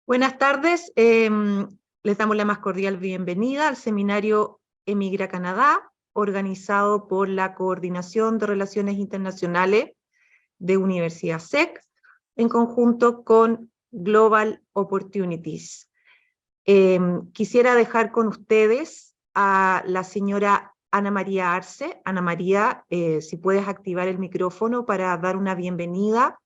Buenas tardes, les damos la más cordial bienvenida al seminario Emigra Canadá, organizado por la Coordinación de Relaciones Internacionales de Universidad SEC, en conjunto con Global Opportunities. Quisiera dejar con ustedes a la señora Ana María Arce. Ana María, si puedes activar el micrófono para dar una bienvenida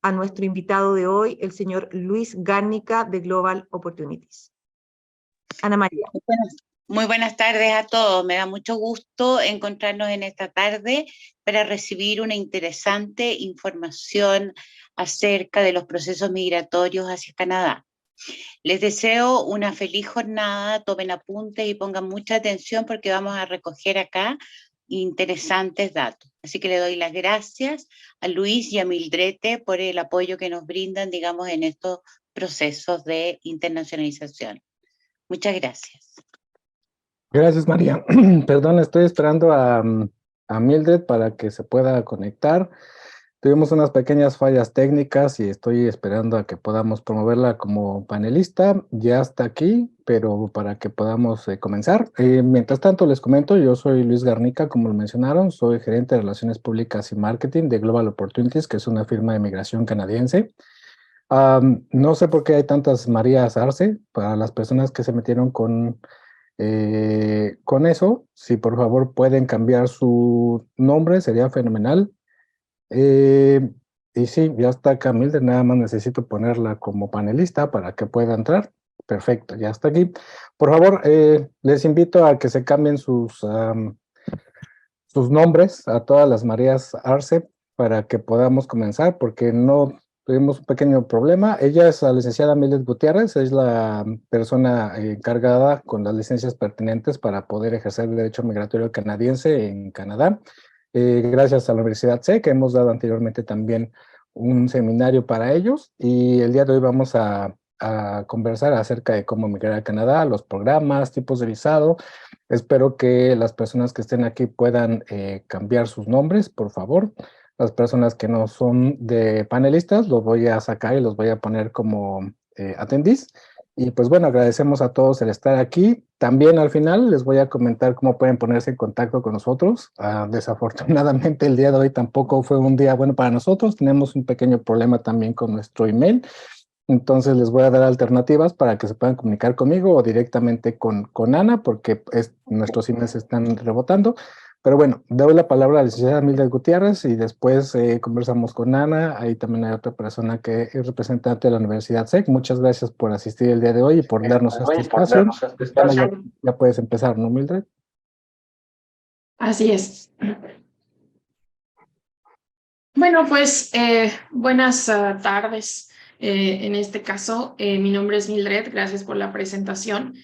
a nuestro invitado de hoy, el señor Luis Gárnica de Global Opportunities. Ana María. Muy buenas tardes a todos. Me da mucho gusto encontrarnos en esta tarde para recibir una interesante información acerca de los procesos migratorios hacia Canadá. Les deseo una feliz jornada, tomen apuntes y pongan mucha atención porque vamos a recoger acá interesantes datos. Así que le doy las gracias a Luis y a Mildrete por el apoyo que nos brindan, digamos, en estos procesos de internacionalización. Muchas gracias. Gracias, María. Perdón, estoy esperando a Mildred para que se pueda conectar. Tuvimos unas pequeñas fallas técnicas y estoy esperando a que podamos promoverla como panelista. Ya está aquí, pero para que podamos comenzar. Mientras tanto, les comento, yo soy Luis Gárnica, como lo mencionaron, soy gerente de Relaciones Públicas y Marketing de Global Opportunities, que es una firma de migración canadiense. No sé por qué hay tantas Marías Arce. Para las personas que se metieron con eso, si por favor pueden cambiar su nombre, sería fenomenal. Y sí, ya está acá Mildred, nada más necesito ponerla como panelista para que pueda entrar. Perfecto, ya está aquí. Por favor, les invito a que se cambien sus nombres a todas las Marías Arce para que podamos comenzar, porque no tuvimos un pequeño problema. Ella es la licenciada Mildred Gutiérrez, es la persona encargada con las licencias pertinentes para poder ejercer el derecho migratorio canadiense en Canadá. Gracias a la Universidad SEC, que hemos dado anteriormente también un seminario para ellos, y el día de hoy vamos a conversar acerca de cómo migrar a Canadá, los programas, tipos de visado. Espero que las personas que estén aquí puedan cambiar sus nombres, por favor. Las personas que no son de panelistas, los voy a sacar y los voy a poner como attendees. Y pues bueno, agradecemos a todos el estar aquí. También al final les voy a comentar cómo pueden ponerse en contacto con nosotros. Desafortunadamente el día de hoy tampoco fue un día bueno para nosotros. Tenemos un pequeño problema también con nuestro email. Entonces les voy a dar alternativas para que se puedan comunicar conmigo o directamente con Ana, porque nuestros emails están rebotando. Pero bueno, doy la palabra a la licenciada Mildred Gutiérrez y después conversamos con Ana. Ahí también hay otra persona que es representante de la Universidad SEC. Muchas gracias por asistir el día de hoy y por darnos este espacio. Ana, ya puedes empezar, ¿no, Mildred? Así es. Bueno, pues buenas tardes. En este caso, mi nombre es Mildred, gracias por la presentación.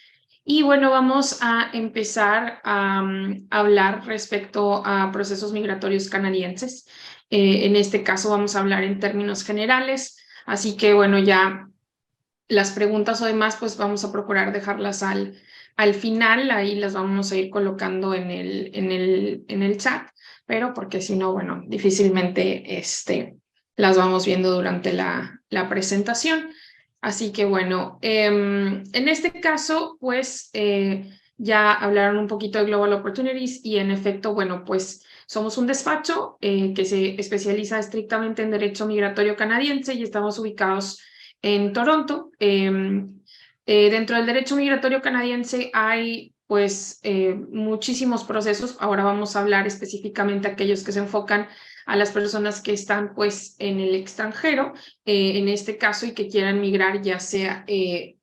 Y bueno, vamos a empezar a hablar respecto a procesos migratorios canadienses. En este caso vamos a hablar en términos generales, así que bueno, ya las preguntas o demás, pues vamos a procurar dejarlas al final, ahí las vamos a ir colocando en el chat, pero porque si no, bueno, difícilmente las vamos viendo durante la presentación. Así que bueno, en este caso, pues ya hablaron un poquito de Global Opportunities y en efecto, bueno, pues somos un despacho que se especializa estrictamente en derecho migratorio canadiense y estamos ubicados en Toronto. Dentro del derecho migratorio canadiense hay pues muchísimos procesos. Ahora vamos a hablar específicamente de aquellos que se enfocan a las personas que están pues en el extranjero, en este caso, y que quieran migrar ya sea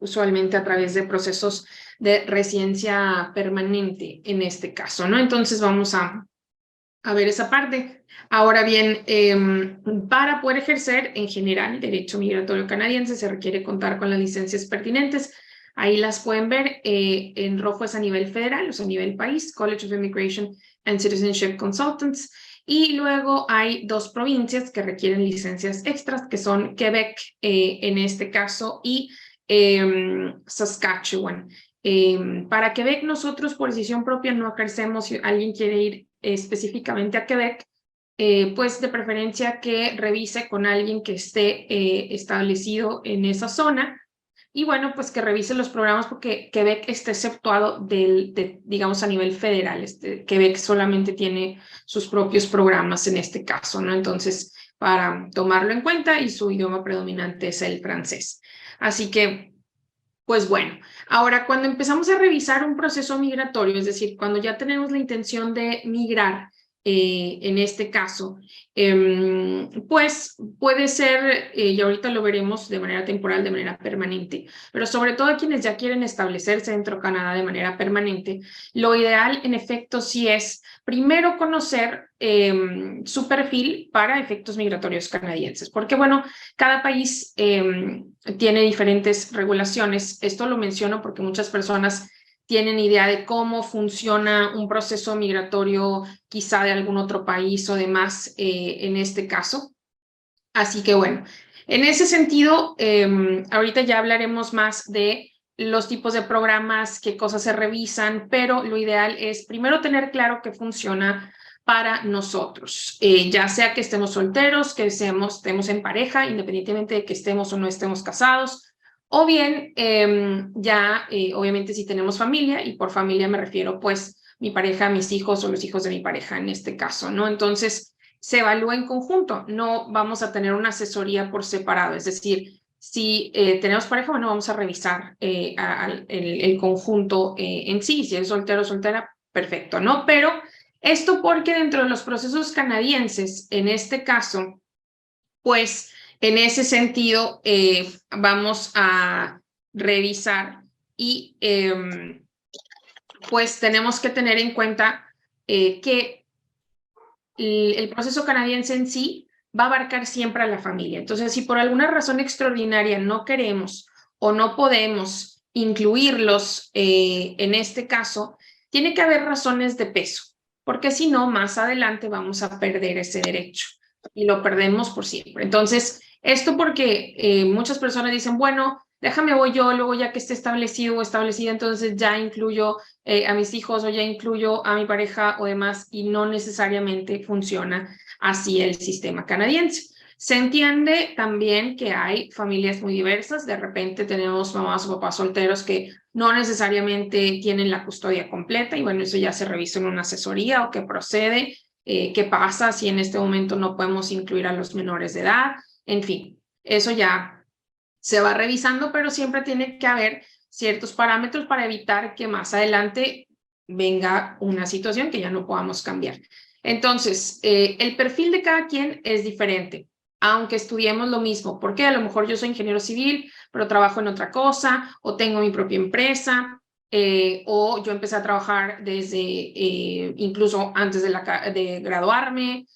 usualmente a través de procesos de residencia permanente en este caso, ¿no? Entonces vamos a ver esa parte. Ahora bien, para poder ejercer en general derecho migratorio canadiense se requiere contar con las licencias pertinentes. Ahí las pueden ver, en rojo es a nivel federal, o sea, a nivel país, College of Immigration and Citizenship Consultants. Y luego hay dos provincias que requieren licencias extras, que son Quebec, en este caso, y Saskatchewan. Para Quebec nosotros por decisión propia no ejercemos. Si alguien quiere ir específicamente a Quebec, pues de preferencia que revise con alguien que esté establecido en esa zona, Y bueno, pues que revise los programas porque Quebec está exceptuado digamos, a nivel federal. Quebec solamente tiene sus propios programas en este caso, ¿no? Entonces, para tomarlo en cuenta, y su idioma predominante es el francés. Así que, pues bueno, ahora cuando empezamos a revisar un proceso migratorio, es decir, cuando ya tenemos la intención de migrar, en este caso, pues puede ser, y ahorita lo veremos de manera temporal, de manera permanente, pero sobre todo quienes ya quieren establecerse dentro de Canadá de manera permanente, lo ideal en efecto sí es primero conocer su perfil para efectos migratorios canadienses, porque bueno, cada país tiene diferentes regulaciones. Esto lo menciono porque muchas personas tienen idea de cómo funciona un proceso migratorio quizá de algún otro país o demás en este caso. Así que bueno, en ese sentido, ahorita ya hablaremos más de los tipos de programas, qué cosas se revisan, pero lo ideal es primero tener claro qué funciona para nosotros, ya sea que estemos solteros, que estemos en pareja, independientemente de que estemos o no estemos casados, o bien ya, obviamente, si tenemos familia, y por familia me refiero pues mi pareja, mis hijos o los hijos de mi pareja en este caso, ¿no? Entonces, se evalúa en conjunto, no vamos a tener una asesoría por separado, es decir, si tenemos pareja, bueno, vamos a revisar el conjunto en sí, si es soltero o soltera, perfecto, ¿no? Pero esto porque dentro de los procesos canadienses, en este caso, pues en ese sentido vamos a revisar y pues tenemos que tener en cuenta que el proceso canadiense en sí va a abarcar siempre a la familia. Entonces, si por alguna razón extraordinaria no queremos o no podemos incluirlos en este caso, tiene que haber razones de peso, porque si no, más adelante vamos a perder ese derecho y lo perdemos por siempre. Entonces, esto porque muchas personas dicen, bueno, déjame voy yo, luego ya que esté establecido o establecida, entonces ya incluyo a mis hijos o ya incluyo a mi pareja o demás, y no necesariamente funciona así el sistema canadiense. Se entiende también que hay familias muy diversas, de repente tenemos mamás o papás solteros que no necesariamente tienen la custodia completa, y bueno, eso ya se revisa en una asesoría o qué procede, qué pasa si en este momento no podemos incluir a los menores de edad, en fin, eso ya se va revisando, pero siempre tiene que haber ciertos parámetros para evitar que más adelante venga una situación que ya no podamos cambiar. Entonces, el perfil de cada quien es diferente, aunque estudiemos lo mismo, porque a lo mejor yo soy ingeniero civil, pero trabajo en otra cosa, o tengo mi propia empresa, o yo empecé a trabajar desde incluso antes de graduarme,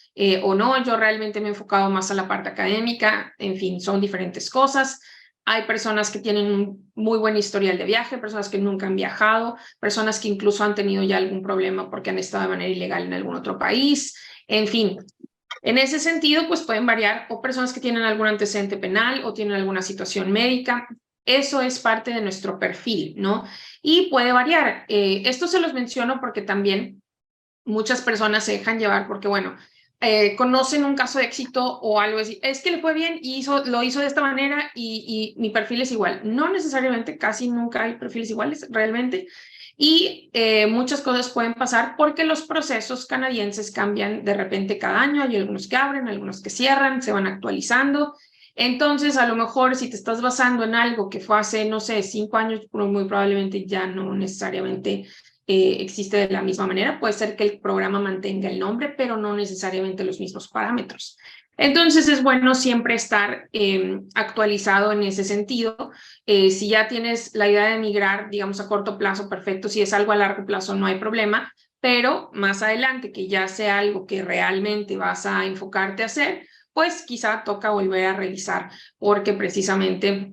o no, yo realmente me he enfocado más a la parte académica, en fin, son diferentes cosas. Hay personas que tienen un muy buen historial de viaje, personas que nunca han viajado, personas que incluso han tenido ya algún problema porque han estado de manera ilegal en algún otro país, en fin. En ese sentido, pues pueden variar, o personas que tienen algún antecedente penal o tienen alguna situación médica. Eso es parte de nuestro perfil, ¿no? Y puede variar. Esto se los menciono porque también muchas personas se dejan llevar porque, bueno, conocen un caso de éxito o algo así, es que le fue bien y lo hizo de esta manera y mi perfil es igual. No necesariamente, casi nunca hay perfiles iguales realmente, y muchas cosas pueden pasar porque los procesos canadienses cambian de repente cada año, hay algunos que abren, algunos que cierran, se van actualizando. Entonces, a lo mejor si te estás basando en algo que fue hace, no sé, 5 años, muy probablemente ya no necesariamente existe de la misma manera. Puede ser que el programa mantenga el nombre, pero no necesariamente los mismos parámetros. Entonces es bueno siempre estar actualizado en ese sentido. Si ya tienes la idea de migrar, digamos, a corto plazo, perfecto. Si es algo a largo plazo, no hay problema. Pero más adelante, que ya sea algo que realmente vas a enfocarte a hacer, pues quizá toca volver a revisar porque precisamente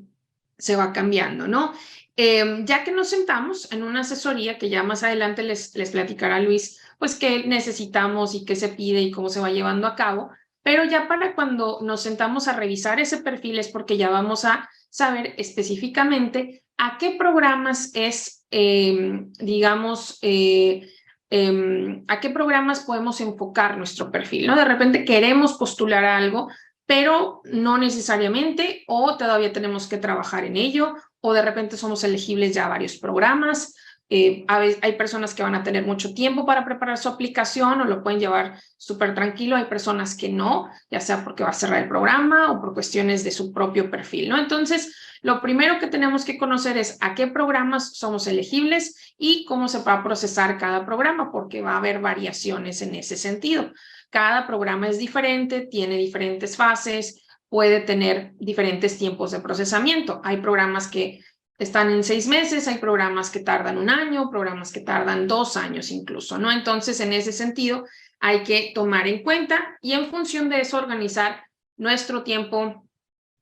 se va cambiando, ¿no? Ya que nos sentamos en una asesoría, que ya más adelante les platicará Luis, pues qué necesitamos y qué se pide y cómo se va llevando a cabo, pero ya para cuando nos sentamos a revisar ese perfil es porque ya vamos a saber específicamente a qué programas es, digamos, a qué programas podemos enfocar nuestro perfil, ¿no? De repente queremos postular a algo, pero no necesariamente, o todavía tenemos que trabajar en ello, o de repente somos elegibles ya a varios programas. Hay personas que van a tener mucho tiempo para preparar su aplicación o lo pueden llevar súper tranquilo. Hay personas que no, ya sea porque va a cerrar el programa o por cuestiones de su propio perfil, ¿no? Entonces, lo primero que tenemos que conocer es a qué programas somos elegibles y cómo se va a procesar cada programa, porque va a haber variaciones en ese sentido. Cada programa es diferente, tiene diferentes fases, puede tener diferentes tiempos de procesamiento. Hay programas que están en 6 meses, hay programas que tardan 1 año, programas que tardan 2 años incluso, ¿no? Entonces, en ese sentido, hay que tomar en cuenta y en función de eso organizar nuestro tiempo,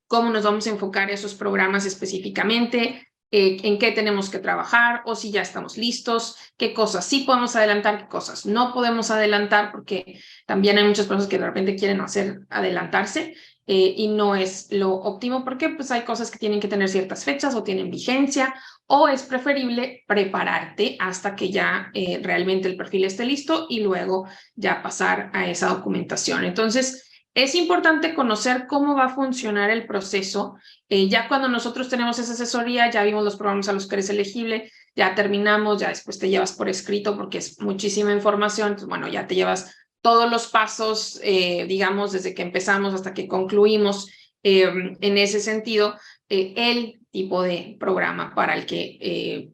cómo nos vamos a enfocar esos programas específicamente, en qué tenemos que trabajar o si ya estamos listos, qué cosas sí podemos adelantar, qué cosas no podemos adelantar, porque también hay muchas personas que de repente quieren adelantarse y no es lo óptimo porque pues hay cosas que tienen que tener ciertas fechas o tienen vigencia, o es preferible prepararte hasta que ya realmente el perfil esté listo y luego ya pasar a esa documentación. Entonces, es importante conocer cómo va a funcionar el proceso. Ya cuando nosotros tenemos esa asesoría, ya vimos los programas a los que eres elegible, ya terminamos, ya después te llevas por escrito porque es muchísima información. Entonces, bueno, ya te llevas todos los pasos, digamos, desde que empezamos hasta que concluimos en ese sentido, el tipo de programa para el que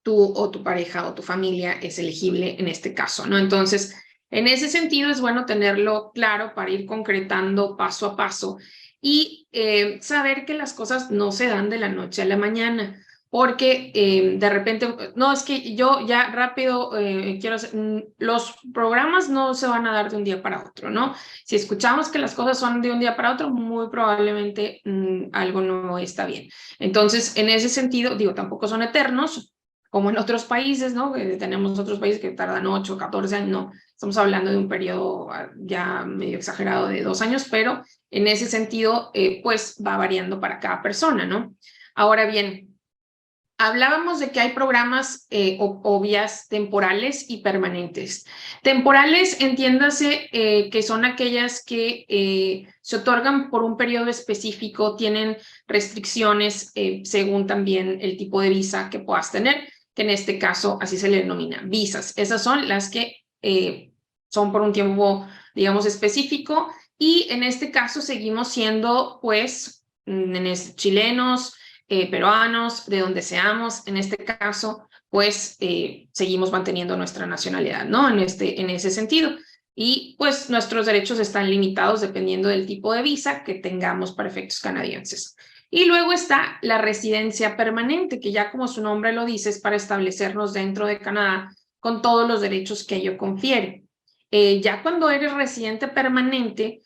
tú o tu pareja o tu familia es elegible en este caso, ¿no? Entonces, en ese sentido es bueno tenerlo claro para ir concretando paso a paso y saber que las cosas no se dan de la noche a la mañana, porque de repente, no, es que yo ya rápido quiero hacer, los programas no se van a dar de un día para otro, ¿no? Si escuchamos que las cosas son de un día para otro, muy probablemente algo no está bien. Entonces, en ese sentido, digo, tampoco son eternos, como en otros países, ¿no? Tenemos otros países que tardan 8, 14 años, no, estamos hablando de un periodo ya medio exagerado de 2 años, pero en ese sentido, pues va variando para cada persona, ¿no? Ahora bien, hablábamos de que hay programas o vías temporales y permanentes. Temporales, entiéndase que son aquellas que se otorgan por un periodo específico, tienen restricciones según también el tipo de visa que puedas tener, que en este caso así se le denomina visas. Esas son las que son por un tiempo, digamos, específico, y en este caso seguimos siendo, pues, chilenos, peruanos, de donde seamos, en este caso, pues seguimos manteniendo nuestra nacionalidad, ¿no? En ese sentido. Y pues nuestros derechos están limitados dependiendo del tipo de visa que tengamos para efectos canadienses. Y luego está la residencia permanente, que ya como su nombre lo dice, es para establecernos dentro de Canadá con todos los derechos que ello confiere. Ya cuando eres residente permanente,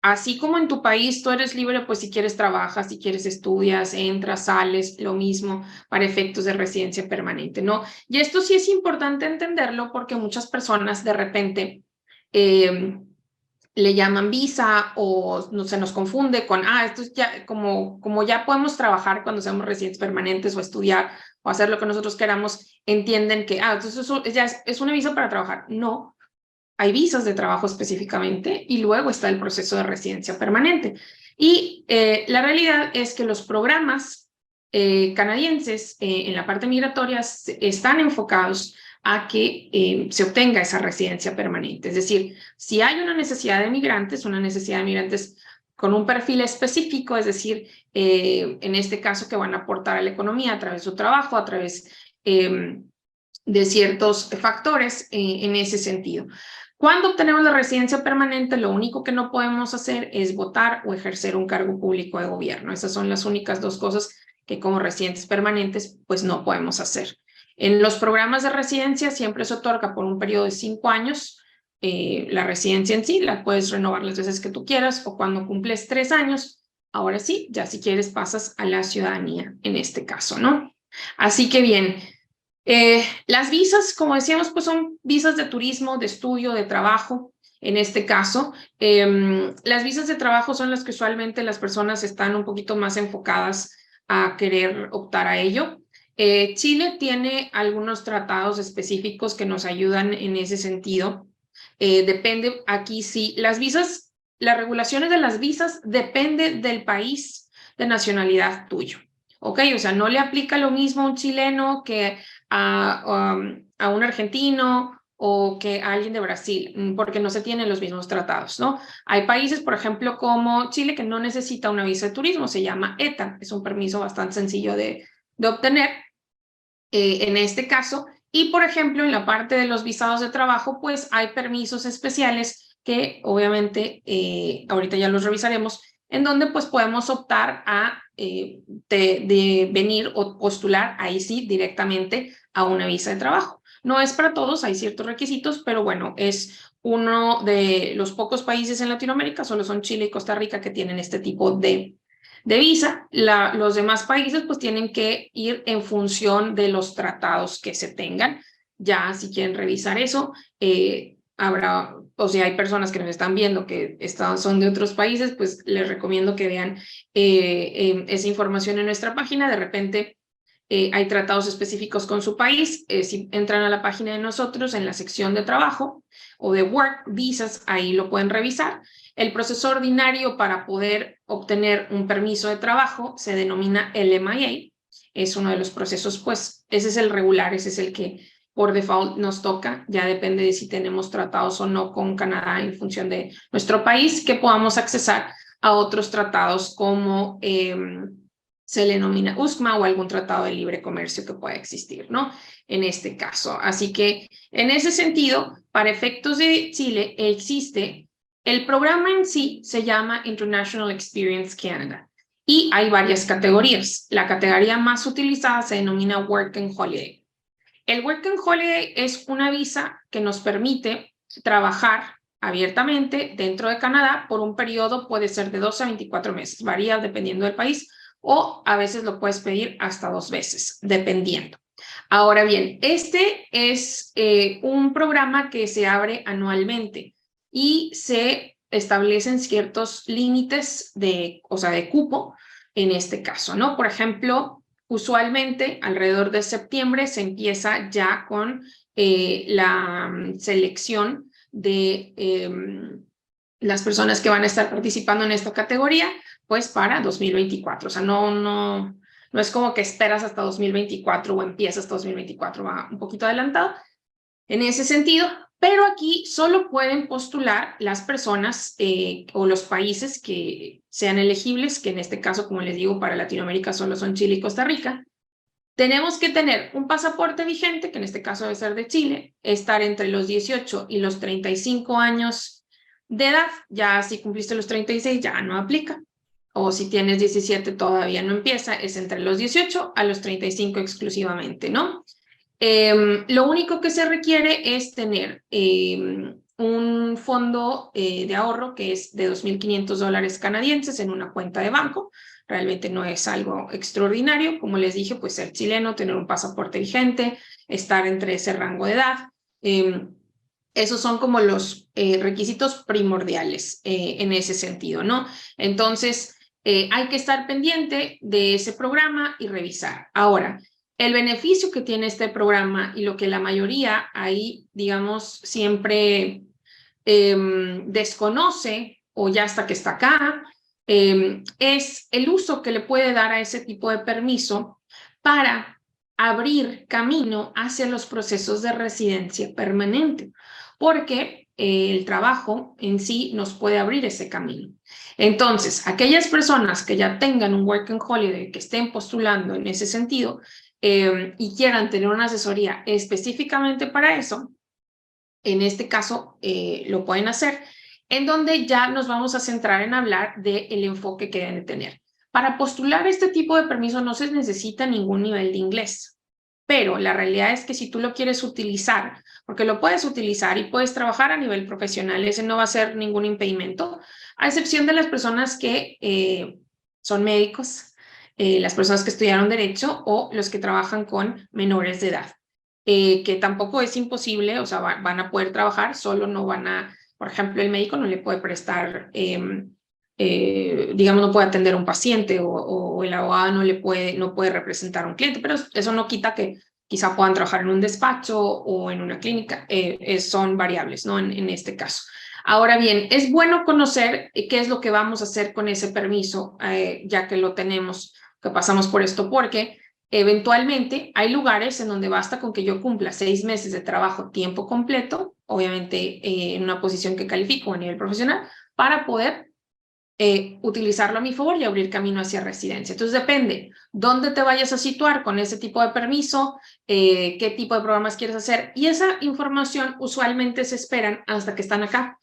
así como en tu país tú eres libre, pues si quieres trabajas, si quieres estudias, entras, sales, lo mismo para efectos de residencia permanente, ¿no? Y esto sí es importante entenderlo porque muchas personas de repente le llaman visa o no, se nos confunde con, esto es ya, como ya podemos trabajar cuando seamos residentes permanentes o estudiar o hacer lo que nosotros queramos, entienden que, entonces eso ya es una visa para trabajar. No. Hay visas de trabajo específicamente y luego está el proceso de residencia permanente. Y la realidad es que los programas canadienses en la parte migratoria están enfocados a que se obtenga esa residencia permanente. Es decir, si hay una necesidad de migrantes con un perfil específico, es decir, en este caso que van a aportar a la economía a través de su trabajo, a través de ciertos factores en ese sentido. Cuando obtenemos la residencia permanente, lo único que no podemos hacer es votar o ejercer un cargo público de gobierno. Esas son las únicas 2 cosas que como residentes permanentes pues no podemos hacer. En los programas de residencia siempre se otorga por un periodo de 5 años. La residencia en sí la puedes renovar las veces que tú quieras o cuando cumples 3 años. Ahora sí, ya si quieres pasas a la ciudadanía en este caso, ¿no? Así que bien, las visas, como decíamos, pues son visas de turismo, de estudio, de trabajo. En este caso, las visas de trabajo son las que usualmente las personas están un poquito más enfocadas a querer optar a ello. Chile tiene algunos tratados específicos que nos ayudan en ese sentido. Depende, aquí sí, las regulaciones de las visas depende del país de nacionalidad tuyo. ¿ok? O sea, no le aplica lo mismo a un chileno que a un argentino o que a alguien de Brasil, porque no se tienen los mismos tratados, ¿no? Hay países, por ejemplo, como Chile, que no necesita una visa de turismo, se llama ETA, es un permiso bastante sencillo de obtener en este caso. Y, por ejemplo, en la parte de los visados de trabajo, pues hay permisos especiales que obviamente ahorita ya los revisaremos, en donde pues podemos optar a de venir o postular ahí sí directamente a una visa de trabajo. No es para todos, hay ciertos requisitos, pero bueno, es uno de los pocos países en Latinoamérica, solo son Chile y Costa Rica que tienen este tipo de visa. Los demás países pues tienen que ir en función de los tratados que se tengan. Ya si quieren revisar eso, habrá, o sea, hay personas que nos están viendo que son de otros países, pues les recomiendo que vean esa información en nuestra página. De repente hay tratados específicos con su país. Si entran a la página de nosotros en la sección de trabajo o de work visas, ahí lo pueden revisar. El proceso ordinario para poder obtener un permiso de trabajo se denomina LMIA. Es uno de los procesos, pues ese es el regular, ese es el que por default nos toca. Ya depende de si tenemos tratados o no con Canadá en función de nuestro país, que podamos accesar a otros tratados como se le denomina USMA o algún tratado de libre comercio que pueda existir, ¿no? En este caso. Así que en ese sentido, para efectos de Chile, existe el programa en sí, se llama International Experience Canada y hay varias categorías. La categoría más utilizada se denomina Work and Holiday. El Work and Holiday es una visa que nos permite trabajar abiertamente dentro de Canadá por un periodo, puede ser de 12 a 24 meses, varía dependiendo del país, o a veces lo puedes pedir hasta 2 veces, dependiendo. Ahora bien, este es un programa que se abre anualmente y se establecen ciertos límites de cupo en este caso, ¿no? Por ejemplo, usualmente alrededor de septiembre se empieza ya con la selección de las personas que van a estar participando en esta categoría, pues para 2024. O sea, no es como que esperas hasta 2024 o empiezas hasta 2024, va un poquito adelantado en ese sentido, pero aquí solo pueden postular las personas o los países que sean elegibles, que en este caso, como les digo, para Latinoamérica solo son Chile y Costa Rica. Tenemos que tener un pasaporte vigente, que en este caso debe ser de Chile, estar entre los 18 y los 35 años de edad. Ya si cumpliste los 36 ya no aplica, o si tienes 17 todavía no empieza, es entre los 18 a los 35 exclusivamente, ¿no? Lo único que se requiere es tener un fondo de ahorro que es de $2,500 canadienses en una cuenta de banco. Realmente no es algo extraordinario. Como les dije, pues ser chileno, tener un pasaporte vigente, estar entre ese rango de edad. Esos son como los requisitos primordiales en ese sentido, ¿no? Entonces, hay que estar pendiente de ese programa y revisar. Ahora, el beneficio que tiene este programa y lo que la mayoría ahí, digamos, siempre desconoce o ya hasta que está acá, es el uso que le puede dar a ese tipo de permiso para abrir camino hacia los procesos de residencia permanente, porque el trabajo en sí nos puede abrir ese camino. Entonces, aquellas personas que ya tengan un Work and Holiday, que estén postulando en ese sentido y quieran tener una asesoría específicamente para eso, en este caso lo pueden hacer, en donde ya nos vamos a centrar en hablar del enfoque que deben de tener. Para postular este tipo de permiso no se necesita ningún nivel de inglés, pero la realidad es que si tú lo quieres utilizar, porque lo puedes utilizar y puedes trabajar a nivel profesional, ese no va a ser ningún impedimento, a excepción de las personas que son médicos, las personas que estudiaron Derecho o los que trabajan con menores de edad, que tampoco es imposible, o sea, van a poder trabajar, solo no van a, por ejemplo, el médico no le puede prestar, digamos, no puede atender a un paciente o el abogado no puede representar a un cliente, pero eso no quita que quizá puedan trabajar en un despacho o en una clínica, son variables, ¿no? En este caso. Ahora bien, es bueno conocer qué es lo que vamos a hacer con ese permiso, ya que lo tenemos que pasamos por esto, porque eventualmente hay lugares en donde basta con que yo cumpla 6 meses de trabajo tiempo completo, obviamente en una posición que califico a nivel profesional, para poder utilizarlo a mi favor y abrir camino hacia residencia. Entonces depende dónde te vayas a situar con ese tipo de permiso, qué tipo de programas quieres hacer, y esa información usualmente se esperan hasta que están acá.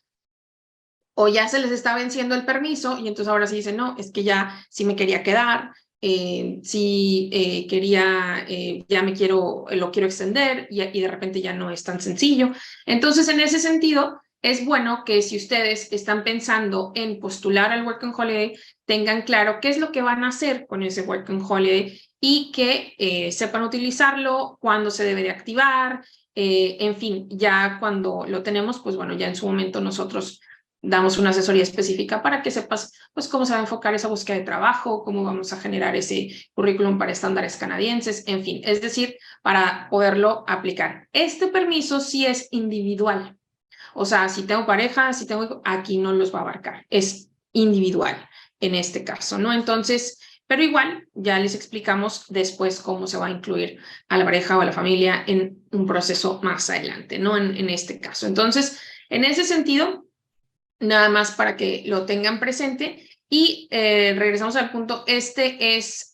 O ya se les está venciendo el permiso y entonces ahora sí dicen, no, es que ya sí me quería quedar, sí quería, ya lo quiero extender y de repente ya no es tan sencillo. Entonces, en ese sentido, es bueno que si ustedes están pensando en postular al Work and Holiday, tengan claro qué es lo que van a hacer con ese Work and Holiday y que sepan utilizarlo, cuándo se debe de activar, en fin, ya cuando lo tenemos, pues bueno, ya en su momento nosotros damos una asesoría específica para que sepas pues cómo se va a enfocar esa búsqueda de trabajo, cómo vamos a generar ese currículum para estándares canadienses, en fin, es decir, para poderlo aplicar. Este permiso sí es individual, o sea, si tengo pareja, si tengo, aquí no los va a abarcar, es individual en este caso, ¿no? Entonces, pero igual ya les explicamos después cómo se va a incluir a la pareja o a la familia en un proceso más adelante, ¿no? En este caso. Entonces, en ese sentido, nada más para que lo tengan presente. Y regresamos al punto, este es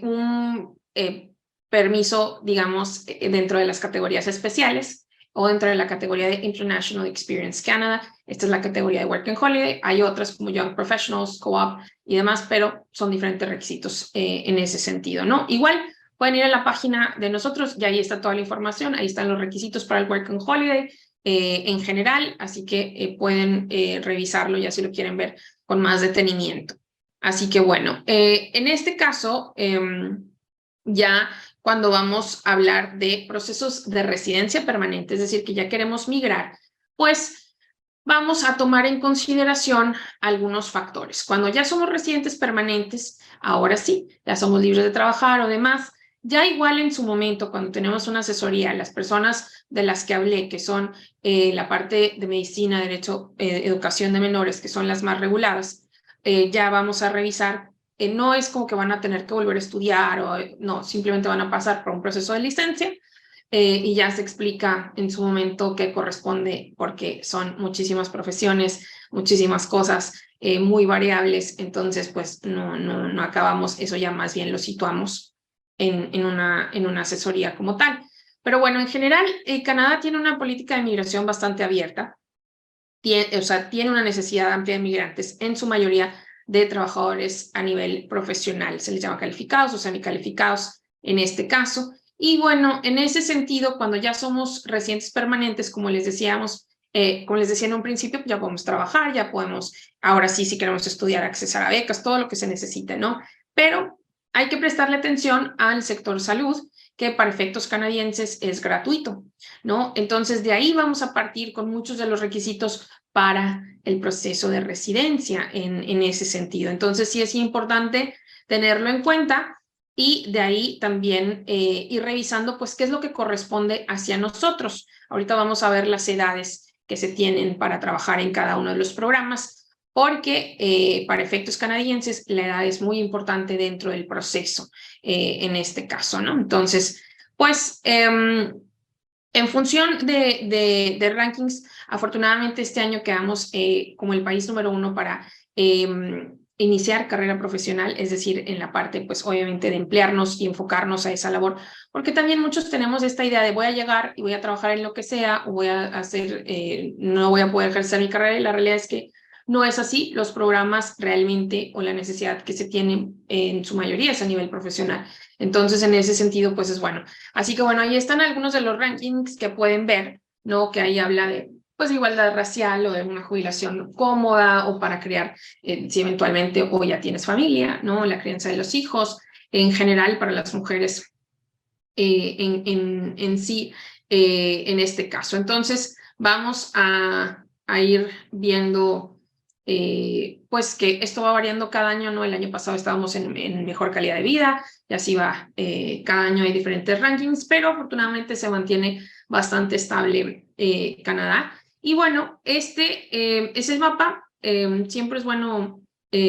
un permiso, digamos, dentro de las categorías especiales o dentro de la categoría de International Experience Canada. Esta es la categoría de Work and Holiday. Hay otras como Young Professionals, Co-op y demás, pero son diferentes requisitos en ese sentido, ¿no? Igual pueden ir a la página de nosotros y ahí está toda la información, ahí están los requisitos para el Work and Holiday en general, así que pueden revisarlo ya si lo quieren ver con más detenimiento. Así que bueno, en este caso, ya cuando vamos a hablar de procesos de residencia permanente, es decir, que ya queremos migrar, pues vamos a tomar en consideración algunos factores. Cuando ya somos residentes permanentes, ahora sí, ya somos libres de trabajar o demás, ya igual en su momento, cuando tenemos una asesoría, las personas de las que hablé, que son la parte de medicina, derecho, educación de menores, que son las más reguladas, ya vamos a revisar. No es como que van a tener que volver a estudiar, o no, simplemente van a pasar por un proceso de licencia y ya se explica en su momento qué corresponde, porque son muchísimas profesiones, muchísimas cosas muy variables, entonces pues no acabamos, eso ya más bien lo situamos en una asesoría como tal. Pero bueno, en general, Canadá tiene una política de migración bastante abierta, o sea, tiene una necesidad amplia de migrantes, en su mayoría de trabajadores a nivel profesional, se les llama calificados o semicalificados en este caso. Y bueno, en ese sentido, cuando ya somos residentes permanentes, como les decíamos, como les decía en un principio, ya podemos trabajar, ya podemos, ahora sí, si queremos estudiar, accesar a becas, todo lo que se necesite, ¿no? Pero hay que prestarle atención al sector salud, que para efectos canadienses es gratuito, ¿no? Entonces, de ahí vamos a partir con muchos de los requisitos para el proceso de residencia en ese sentido. Entonces, sí es importante tenerlo en cuenta y de ahí también ir revisando, pues, qué es lo que corresponde hacia nosotros. Ahorita vamos a ver las edades que se tienen para trabajar en cada uno de los programas, porque para efectos canadienses la edad es muy importante dentro del proceso en este caso, ¿no? Entonces, pues, en función de rankings, afortunadamente este año quedamos como el país número 1 para iniciar carrera profesional, es decir, en la parte, pues obviamente, de emplearnos y enfocarnos a esa labor, porque también muchos tenemos esta idea de voy a llegar y voy a trabajar en lo que sea, o voy a hacer, no voy a poder ejercer mi carrera, y la realidad es que no es así. Los programas realmente, o la necesidad que se tiene en su mayoría, es a nivel profesional. Entonces, en ese sentido, pues es bueno. Así que bueno, ahí están algunos de los rankings que pueden ver, ¿no? Que ahí habla de, pues, igualdad racial o de una jubilación cómoda, o para criar, si eventualmente o ya tienes familia, ¿no? La crianza de los hijos, en general para las mujeres en sí, en este caso. Entonces, vamos a ir viendo pues que esto va variando cada año, ¿no? El año pasado estábamos en mejor calidad de vida, y así va, cada año hay diferentes rankings, pero afortunadamente se mantiene bastante estable Canadá. Y bueno, este es el mapa. Siempre es bueno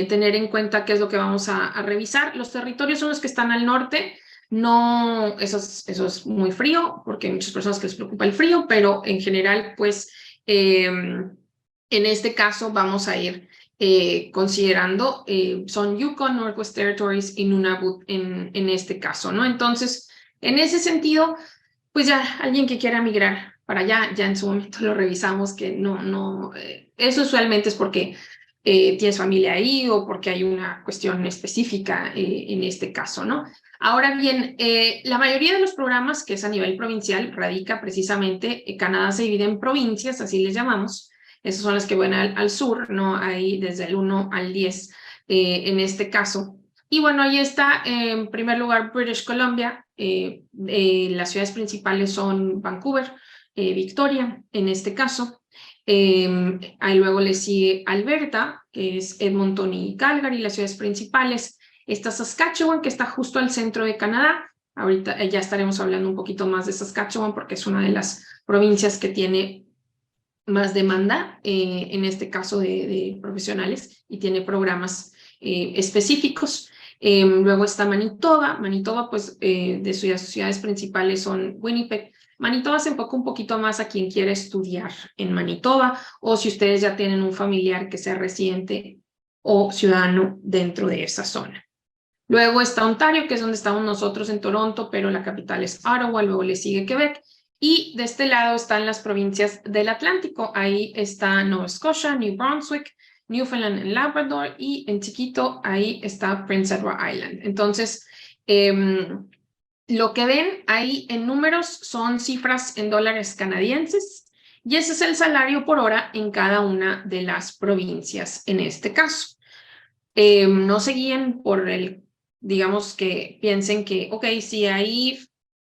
tener en cuenta qué es lo que vamos a revisar. Los territorios son los que están al norte. No, eso es muy frío, porque hay muchas personas que les preocupa el frío, pero en general, pues, en este caso vamos a ir considerando, son Yukon, Northwest Territories y Nunavut en este caso, ¿no? Entonces, en ese sentido, pues ya alguien que quiera migrar para allá, ya en su momento lo revisamos, que no, eso usualmente es porque tienes familia ahí o porque hay una cuestión específica en este caso, ¿no? Ahora bien, la mayoría de los programas, que es a nivel provincial, radica precisamente, Canadá se divide en provincias, así les llamamos, esas son las que van al sur, ¿no? Ahí desde el 1 al 10 en este caso. Y bueno, ahí está, en primer lugar, British Columbia, las ciudades principales son Vancouver, Victoria, en este caso. Ahí luego le sigue Alberta, que es Edmonton y Calgary, las ciudades principales. Está Saskatchewan, que está justo al centro de Canadá. Ahorita ya estaremos hablando un poquito más de Saskatchewan, porque es una de las provincias que tiene más demanda, en este caso de profesionales, y tiene programas específicos. Luego está Manitoba. Manitoba, pues, de sus ciudades principales son Winnipeg. Manitoba se enfoca un poquito más a quien quiere estudiar en Manitoba, o si ustedes ya tienen un familiar que sea residente o ciudadano dentro de esa zona. Luego está Ontario, que es donde estamos nosotros en Toronto, pero la capital es Ottawa. Luego le sigue Quebec. Y de este lado están las provincias del Atlántico. Ahí está Nova Scotia, New Brunswick, Newfoundland and Labrador, y en chiquito ahí está Prince Edward Island. Entonces, lo que ven ahí en números son cifras en dólares canadienses, y ese es el salario por hora en cada una de las provincias en este caso. No se guíen por digamos que piensen que, ok, si ahí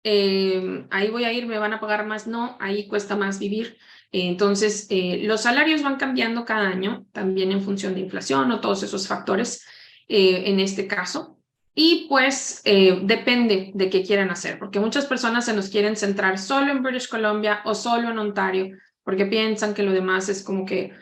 voy a ir, me van a pagar más. No, ahí cuesta más vivir. Entonces, los salarios van cambiando cada año, también en función de inflación o todos esos factores en este caso. Y pues depende de qué quieran hacer, porque muchas personas se nos quieren centrar solo en British Columbia o solo en Ontario, porque piensan que lo demás es como que,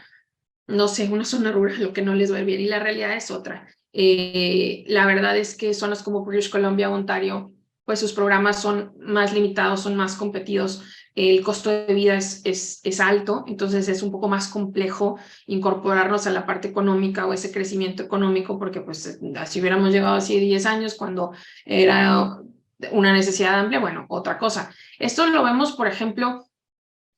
no sé, una zona rural, lo que no les va a ir bien, y la realidad es otra. La verdad es que zonas como British Columbia o Ontario, pues sus programas son más limitados, son más competidos, el costo de vida es alto, entonces es un poco más complejo incorporarnos a la parte económica o ese crecimiento económico, porque pues si hubiéramos llegado así 10 años cuando era una necesidad amplia, bueno, otra cosa. Esto lo vemos, por ejemplo,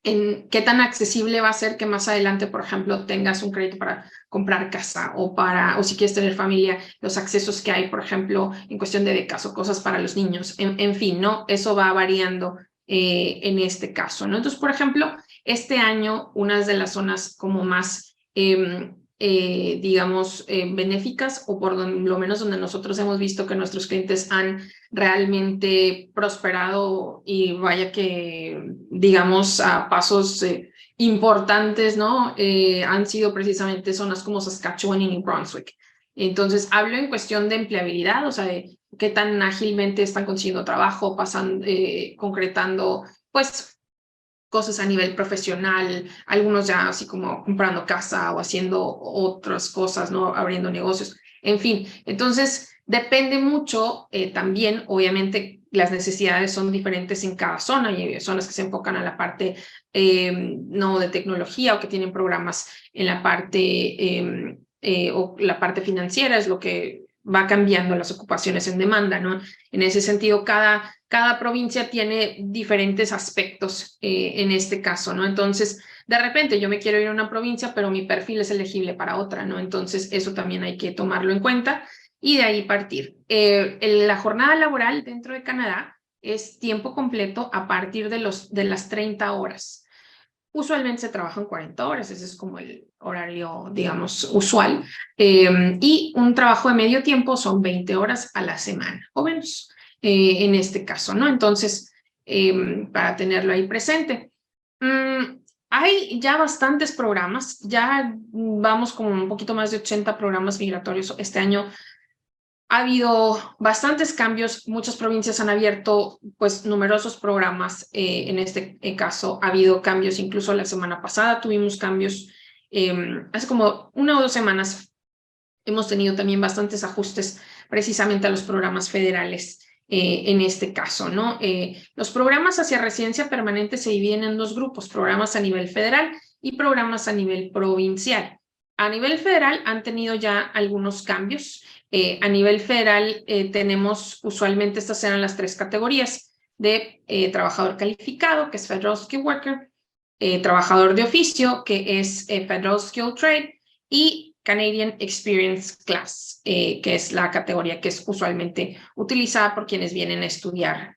en qué tan accesible va a ser que más adelante, por ejemplo, tengas un crédito para comprar casa o si quieres tener familia, los accesos que hay, por ejemplo, en cuestión de becas o cosas para los niños. En fin, ¿no? Eso va variando en este caso, ¿no? Entonces, por ejemplo, este año, una de las zonas como más, digamos, benéficas, o por lo menos donde nosotros hemos visto que nuestros clientes han realmente prosperado, y vaya que, digamos, a pasos importantes, ¿no? Han sido precisamente zonas como Saskatchewan y New Brunswick. Entonces, hablo en cuestión de empleabilidad, o sea, de qué tan ágilmente están consiguiendo trabajo, concretando, pues, cosas a nivel profesional, algunos ya así como comprando casa o haciendo otras cosas, ¿no? Abriendo negocios, en fin. Entonces, depende mucho también, obviamente, las necesidades son diferentes en cada zona, y hay zonas que se enfocan a la parte no de tecnología, o que tienen programas en la parte o la parte financiera, es lo que va cambiando las ocupaciones en demanda, ¿no? En ese sentido, cada provincia tiene diferentes aspectos en este caso, ¿no? Entonces, de repente yo me quiero ir a una provincia, pero mi perfil es elegible para otra, ¿no? Entonces, eso también hay que tomarlo en cuenta y de ahí partir. La jornada laboral dentro de Canadá es tiempo completo a partir de las 30 horas. Usualmente se trabajan 40 horas, ese es como el horario, digamos, usual. Y un trabajo de medio tiempo son 20 horas a la semana, o menos, en este caso, ¿no? Entonces, para tenerlo ahí presente. Hay ya bastantes programas, ya vamos con un poquito más de 80 programas migratorios este año. Ha habido bastantes cambios, muchas provincias han abierto pues numerosos programas, en este caso ha habido cambios, incluso la semana pasada tuvimos cambios, hace como 1 o 2 semanas hemos tenido también bastantes ajustes precisamente a los programas federales en este caso, ¿no? Los programas hacia residencia permanente se dividen en dos grupos, programas a nivel federal y programas a nivel provincial. A nivel federal han tenido ya algunos cambios. A nivel federal tenemos usualmente estas eran las tres categorías de trabajador calificado, que es Federal Skilled Worker, trabajador de oficio, que es Federal Skilled Trade, y Canadian Experience Class, que es la categoría que es usualmente utilizada por quienes vienen a estudiar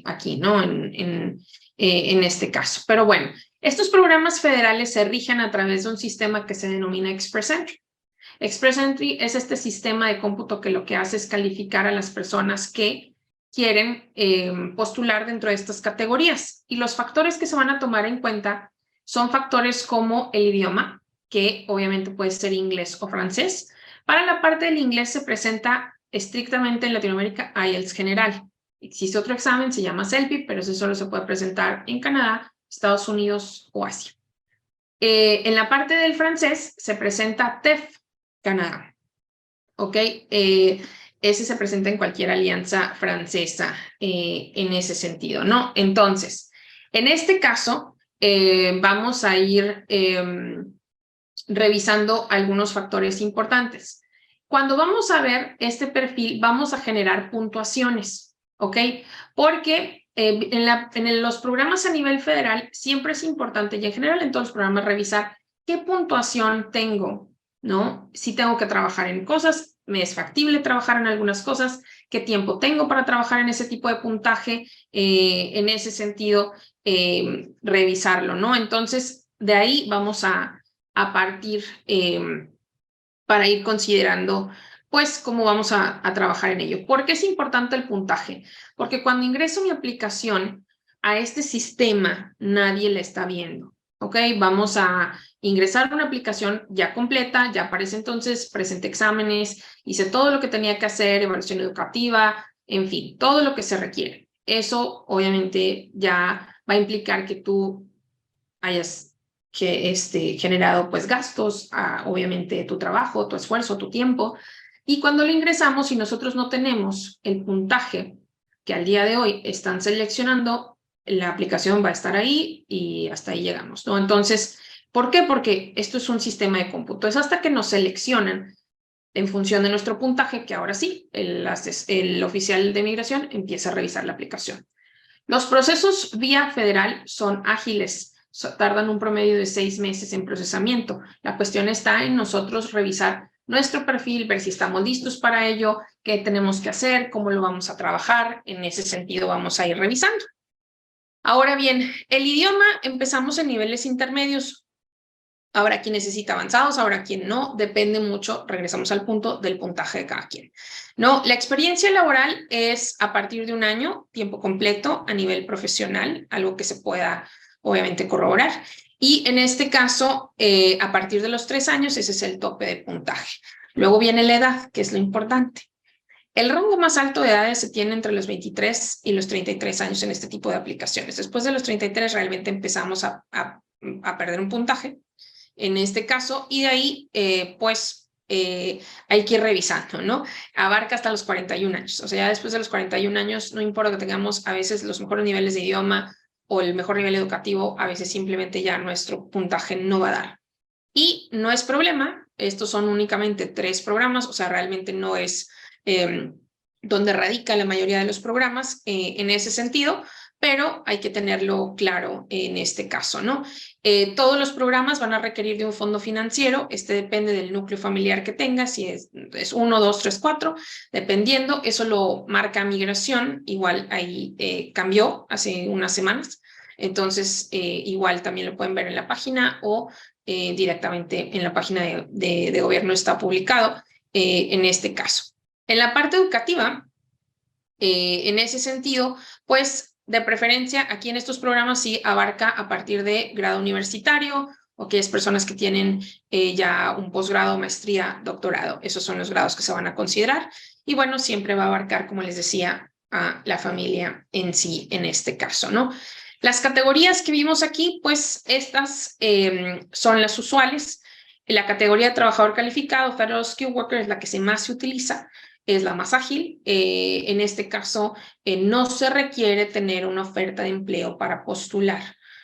aquí, ¿no? En este caso. Pero bueno, estos programas federales se rigen a través de un sistema que se denomina Express Entry. Express Entry es este sistema de cómputo que lo que hace es calificar a las personas que quieren postular dentro de estas categorías. Y los factores que se van a tomar en cuenta son factores como el idioma, que obviamente puede ser inglés o francés. Para la parte del inglés se presenta estrictamente en Latinoamérica IELTS general. Existe otro examen, se llama CELPIP, pero ese solo se puede presentar en Canadá, Estados Unidos o Asia. En la parte del francés se presenta TEF Canadá. ¿Ok? Ese se presenta en cualquier alianza francesa en ese sentido, ¿no? Entonces, en este caso, vamos a ir revisando algunos factores importantes. Cuando vamos a ver este perfil, vamos a generar puntuaciones, ¿ok? Porque en los programas a nivel federal siempre es importante, y en general en todos los programas, revisar qué puntuación tengo, ¿no? Si tengo que trabajar en cosas, me es factible trabajar en algunas cosas, qué tiempo tengo para trabajar en ese tipo de puntaje, en ese sentido, revisarlo, ¿no? Entonces, de ahí vamos a partir para ir considerando pues cómo vamos a trabajar en ello. ¿Por qué es importante el puntaje? Porque cuando ingreso mi aplicación a este sistema, nadie la está viendo, ¿ok? Vamos a ingresar una aplicación ya completa, ya para ese entonces presenté exámenes, hice todo lo que tenía que hacer, evaluación educativa, en fin, todo lo que se requiere. Eso obviamente ya va a implicar que tú hayas generado pues gastos, obviamente tu trabajo, tu esfuerzo, tu tiempo, y cuando lo ingresamos y nosotros no tenemos el puntaje que al día de hoy están seleccionando, la aplicación va a estar ahí y hasta ahí llegamos, ¿no? Entonces, ¿por qué? Porque esto es un sistema de cómputo, es hasta que nos seleccionan en función de nuestro puntaje que ahora sí, el oficial de migración empieza a revisar la aplicación. Los procesos vía federal son ágiles, tardan un promedio de 6 meses en procesamiento. La cuestión está en nosotros revisar nuestro perfil, ver si estamos listos para ello, qué tenemos que hacer, cómo lo vamos a trabajar. En ese sentido vamos a ir revisando. Ahora bien, el idioma empezamos en niveles intermedios. Habrá quien necesita avanzados, habrá quien no, depende mucho, regresamos al punto del puntaje de cada quien. No, la experiencia laboral es a partir de 1 año, tiempo completo a nivel profesional, algo que se pueda obviamente corroborar. Y en este caso, a partir de los 3 años, ese es el tope de puntaje. Luego viene la edad, que es lo importante. El rango más alto de edades se tiene entre los 23 y los 33 años en este tipo de aplicaciones. Después de los 33 realmente empezamos a perder un puntaje en este caso, y de ahí, hay que ir revisando, ¿no? Abarca hasta los 41 años, o sea, ya después de los 41 años, no importa que tengamos a veces los mejores niveles de idioma o el mejor nivel educativo, a veces simplemente ya nuestro puntaje no va a dar. Y no es problema, estos son únicamente 3 programas, o sea, realmente no es donde radica la mayoría de los programas en ese sentido, pero hay que tenerlo claro en este caso, ¿no? Todos los programas van a requerir de un fondo financiero, depende del núcleo familiar que tenga, si es 1, 2, 3, 4, dependiendo, eso lo marca migración, igual ahí cambió hace unas semanas, entonces igual también lo pueden ver en la página o directamente en la página de gobierno está publicado en este caso. En la parte educativa, en ese sentido, pues de preferencia aquí en estos programas sí abarca a partir de grado universitario o aquellas personas que tienen ya un posgrado, maestría, doctorado. Esos son los grados que se van a considerar. Y bueno, siempre va a abarcar, como les decía, a la familia en sí en este caso, ¿no? Las categorías que vimos aquí, pues estas son las usuales. La categoría de trabajador calificado, Federal Skilled Worker, es la que más se utiliza, es la más ágil. En este caso, no se requiere tener una oferta de empleo para postular.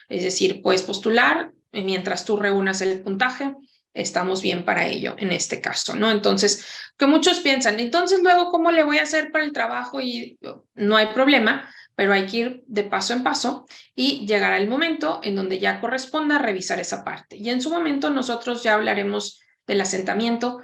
Es decir, puedes postular mientras tú reúnas el puntaje, estamos bien para ello en este caso, ¿no? Entonces, que muchos piensan, entonces luego, ¿cómo le voy a hacer para el trabajo? Y no hay problema, pero hay que ir de paso en paso y llegará el momento en donde ya corresponda revisar esa parte. Y en su momento nosotros ya hablaremos del asentamiento.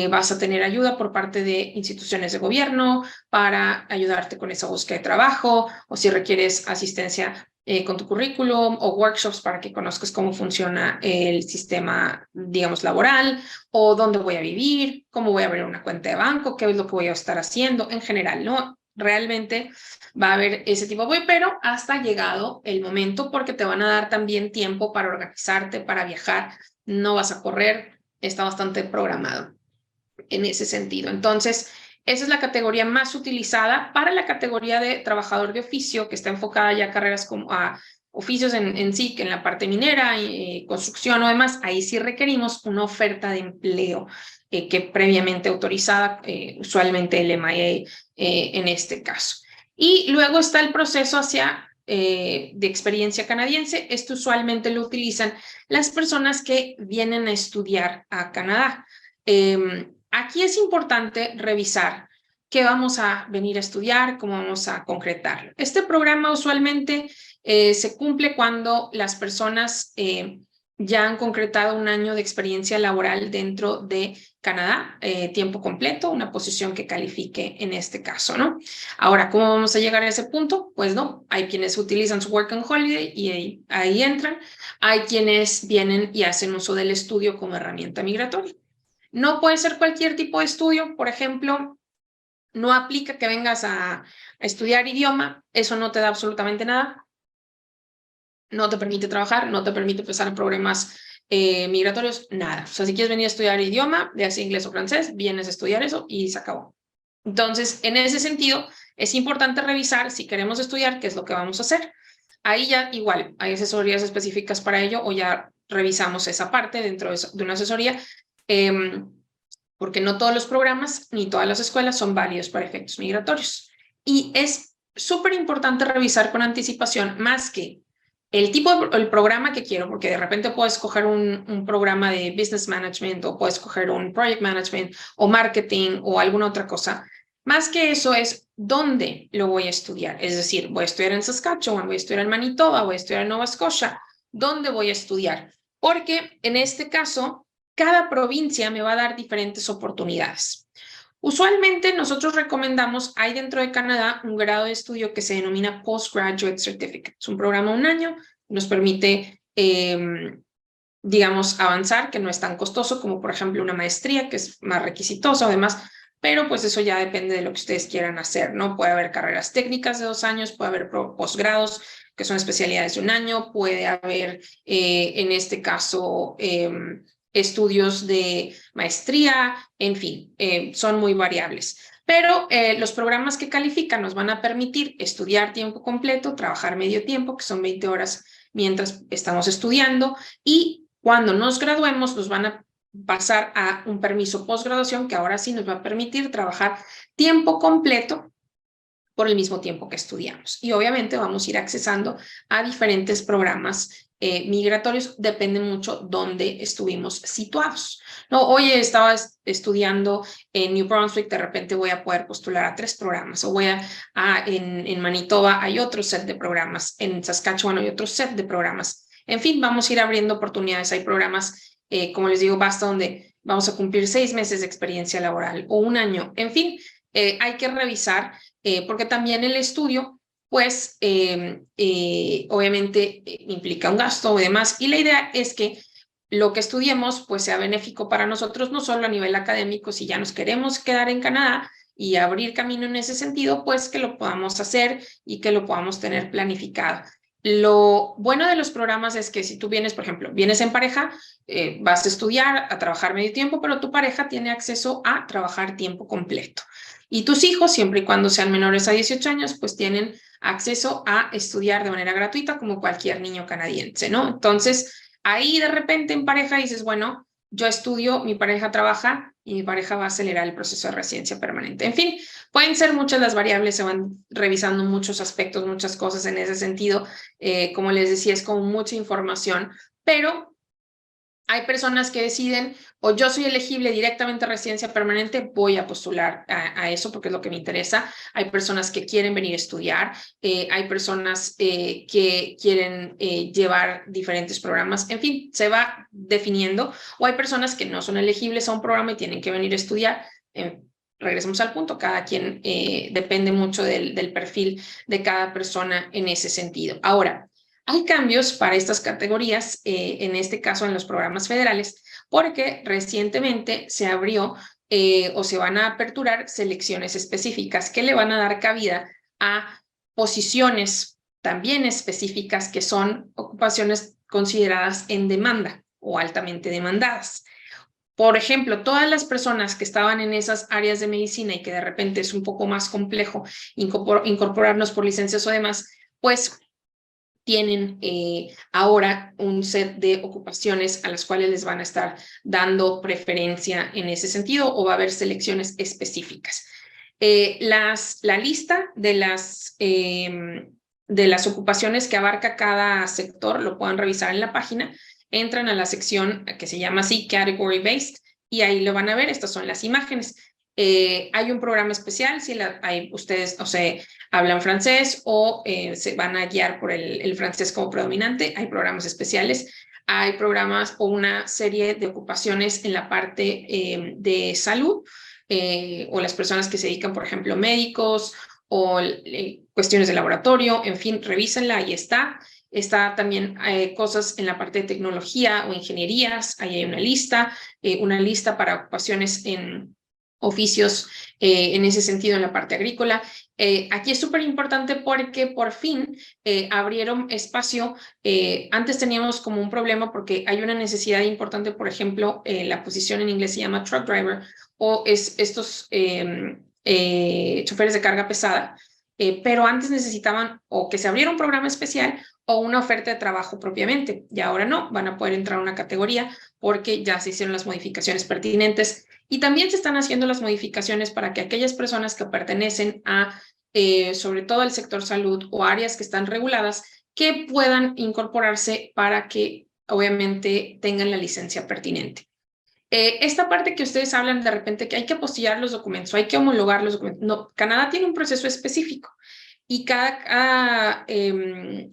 Vas a tener ayuda por parte de instituciones de gobierno para ayudarte con esa búsqueda de trabajo, o si requieres asistencia con tu currículum, o workshops para que conozcas cómo funciona el sistema, digamos, laboral, o dónde voy a vivir, cómo voy a abrir una cuenta de banco, qué es lo que voy a estar haciendo en general, ¿no? Realmente va a haber ese tipo de apoyo, pero hasta llegado el momento, porque te van a dar también tiempo para organizarte, para viajar, no vas a correr, está bastante programado en ese sentido. Entonces, esa es la categoría más utilizada. Para la categoría de trabajador de oficio, que está enfocada ya a carreras como a oficios en sí, que en la parte minera, construcción o demás, ahí sí requerimos una oferta de empleo que previamente autorizada, usualmente el MIA en este caso. Y luego está el proceso hacia de experiencia canadiense. Esto usualmente lo utilizan las personas que vienen a estudiar a Canadá. Aquí es importante revisar qué vamos a venir a estudiar, cómo vamos a concretarlo. Este programa usualmente se cumple cuando las personas ya han concretado un año de experiencia laboral dentro de Canadá, tiempo completo, una posición que califique en este caso, ¿no? Ahora, ¿cómo vamos a llegar a ese punto? Pues no, hay quienes utilizan su Work and Holiday y ahí entran. Hay quienes vienen y hacen uso del estudio como herramienta migratoria. No puede ser cualquier tipo de estudio, por ejemplo, no aplica que vengas a estudiar idioma, eso no te da absolutamente nada, no te permite trabajar, no te permite empezar en programas migratorios, nada. O sea, si quieres venir a estudiar idioma, ya sea inglés o francés, vienes a estudiar eso y se acabó. Entonces, en ese sentido, es importante revisar si queremos estudiar, qué es lo que vamos a hacer. Ahí ya igual, hay asesorías específicas para ello o ya revisamos esa parte dentro de una asesoría. Porque no todos los programas ni todas las escuelas son válidos para efectos migratorios. Y es súper importante revisar con anticipación, más que el tipo el programa que quiero, porque de repente puedo escoger un programa de business management o puedo escoger un project management o marketing o alguna otra cosa. Más que eso es dónde lo voy a estudiar. Es decir, voy a estudiar en Saskatchewan, voy a estudiar en Manitoba, voy a estudiar en Nova Scotia. ¿Dónde voy a estudiar? Porque en este caso, cada provincia me va a dar diferentes oportunidades. Usualmente nosotros recomendamos, hay dentro de Canadá un grado de estudio que se denomina Postgraduate Certificate. Es un programa de un año, nos permite, digamos, avanzar, que no es tan costoso como por ejemplo una maestría, que es más requisitosa además, pero pues eso ya depende de lo que ustedes quieran hacer, ¿no? Puede haber carreras técnicas de 2 años, puede haber posgrados, que son especialidades de 1 año, puede haber, en este caso, estudios de maestría, en fin, son muy variables. Pero los programas que califican nos van a permitir estudiar tiempo completo, trabajar medio tiempo, que son 20 horas mientras estamos estudiando, y cuando nos graduemos nos van a pasar a un permiso postgraduación que ahora sí nos va a permitir trabajar tiempo completo por el mismo tiempo que estudiamos. Y obviamente vamos a ir accesando a diferentes programas migratorios, depende mucho dónde estuvimos situados. No, hoy estaba estudiando en New Brunswick, de repente voy a poder postular a 3 programas, o en Manitoba hay otro set de programas, en Saskatchewan hay otro set de programas. En fin, vamos a ir abriendo oportunidades. Hay programas, como les digo, basta donde vamos a cumplir 6 meses de experiencia laboral o 1 año. En fin, hay que revisar, porque también el estudio pues obviamente implica un gasto y demás, y la idea es que lo que estudiemos pues sea benéfico para nosotros, no solo a nivel académico, si ya nos queremos quedar en Canadá y abrir camino en ese sentido, pues que lo podamos hacer y que lo podamos tener planificado. Lo bueno de los programas es que si tú vienes, por ejemplo, vienes en pareja, vas a estudiar, a trabajar medio tiempo, pero tu pareja tiene acceso a trabajar tiempo completo. Y tus hijos, siempre y cuando sean menores a 18 años, pues tienen acceso a estudiar de manera gratuita como cualquier niño canadiense, ¿no? Entonces, ahí de repente en pareja dices, bueno, yo estudio, mi pareja trabaja y mi pareja va a acelerar el proceso de residencia permanente. En fin, pueden ser muchas las variables, se van revisando muchos aspectos, muchas cosas en ese sentido. Como les decía, es como mucha información, pero hay personas que deciden, o yo soy elegible directamente a residencia permanente, voy a postular a eso porque es lo que me interesa. Hay personas que quieren venir a estudiar, hay personas que quieren llevar diferentes programas, en fin, se va definiendo. O hay personas que no son elegibles a un programa y tienen que venir a estudiar. Regresemos al punto, cada quien depende mucho del perfil de cada persona en ese sentido. Ahora, hay cambios para estas categorías, en este caso en los programas federales, porque recientemente se abrió o se van a aperturar selecciones específicas que le van a dar cabida a posiciones también específicas que son ocupaciones consideradas en demanda o altamente demandadas. Por ejemplo, todas las personas que estaban en esas áreas de medicina y que de repente es un poco más complejo incorporarnos por licencias o demás, pues tienen ahora un set de ocupaciones a las cuales les van a estar dando preferencia en ese sentido o va a haber selecciones específicas. La lista de las ocupaciones que abarca cada sector lo pueden revisar en la página. Entran a la sección que se llama así, Category Based, y ahí lo van a ver. Estas son las imágenes. Hay un programa especial, si ustedes, o sea, hablan francés o se van a guiar por el francés como predominante, hay programas especiales, hay programas o una serie de ocupaciones en la parte de salud, o las personas que se dedican, por ejemplo, médicos o cuestiones de laboratorio, en fin, revísenla, ahí está. Está también cosas en la parte de tecnología o ingenierías, ahí hay una lista para ocupaciones en oficios en ese sentido en la parte agrícola. Aquí es súper importante porque por fin abrieron espacio. Antes teníamos como un problema porque hay una necesidad importante, por ejemplo, la posición en inglés se llama truck driver o estos choferes de carga pesada, pero antes necesitaban o que se abriera un programa especial o una oferta de trabajo propiamente, y ahora no, van a poder entrar a una categoría porque ya se hicieron las modificaciones pertinentes. Y también se están haciendo las modificaciones para que aquellas personas que pertenecen a, sobre todo al sector salud o áreas que están reguladas, que puedan incorporarse para que obviamente tengan la licencia pertinente. Esta parte que ustedes hablan de repente que hay que apostillar los documentos, hay que homologar los documentos. No, Canadá tiene un proceso específico y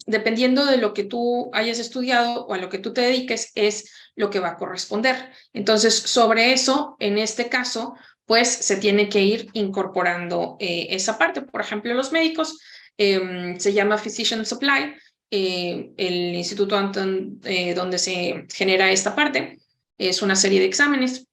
dependiendo de lo que tú hayas estudiado o a lo que tú te dediques, es lo que va a corresponder. Entonces, sobre eso, en este caso, pues se tiene que ir incorporando esa parte. Por ejemplo, los médicos, se llama Physician Supply, el instituto donde se genera esta parte, es una serie de exámenes.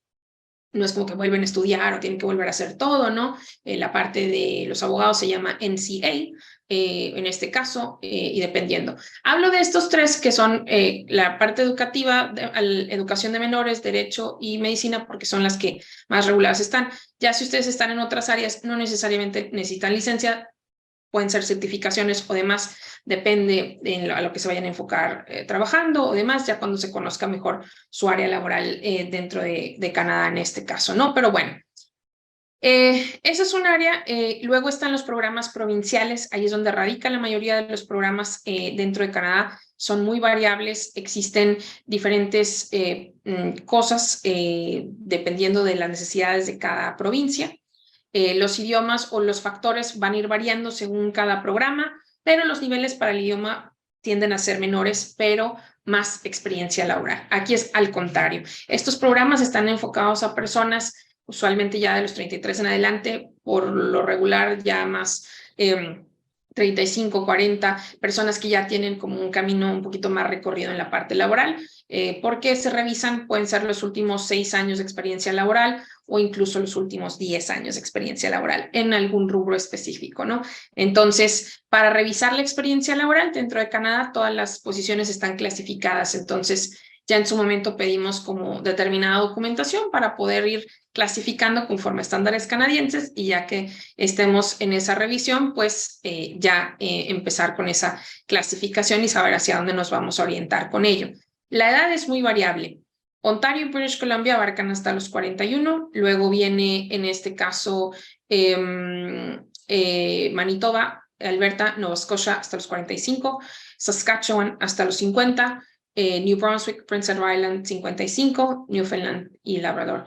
No es como que vuelven a estudiar o tienen que volver a hacer todo, ¿no? La parte de los abogados se llama NCA, en este caso, y dependiendo. Hablo de estos tres que son la parte educativa, educación de menores, derecho y medicina, porque son las que más reguladas están. Ya si ustedes están en otras áreas, no necesariamente necesitan licencia, pueden ser certificaciones o demás, depende a lo que se vayan a enfocar trabajando o demás, ya cuando se conozca mejor su área laboral dentro de Canadá en este caso, ¿no? Pero bueno, esa es un área. Luego están los programas provinciales, ahí es donde radica la mayoría de los programas dentro de Canadá, son muy variables, existen diferentes cosas dependiendo de las necesidades de cada provincia. Los idiomas o los factores van a ir variando según cada programa, pero los niveles para el idioma tienden a ser menores, pero más experiencia laboral. Aquí es al contrario. Estos programas están enfocados a personas usualmente ya de los 33 en adelante, por lo regular ya más 35, 40, personas que ya tienen como un camino un poquito más recorrido en la parte laboral, porque se revisan, pueden ser los últimos 6 años de experiencia laboral o incluso los últimos 10 años de experiencia laboral en algún rubro específico, ¿no? Entonces, para revisar la experiencia laboral dentro de Canadá, todas las posiciones están clasificadas, entonces ya en su momento pedimos como determinada documentación para poder ir clasificando conforme a estándares canadienses y ya que estemos en esa revisión, pues ya empezar con esa clasificación y saber hacia dónde nos vamos a orientar con ello. La edad es muy variable. Ontario y British Columbia abarcan hasta los 41, luego viene en este caso Manitoba, Alberta, Nova Scotia hasta los 45, Saskatchewan hasta los 50, New Brunswick, Prince Edward Island 55, Newfoundland y Labrador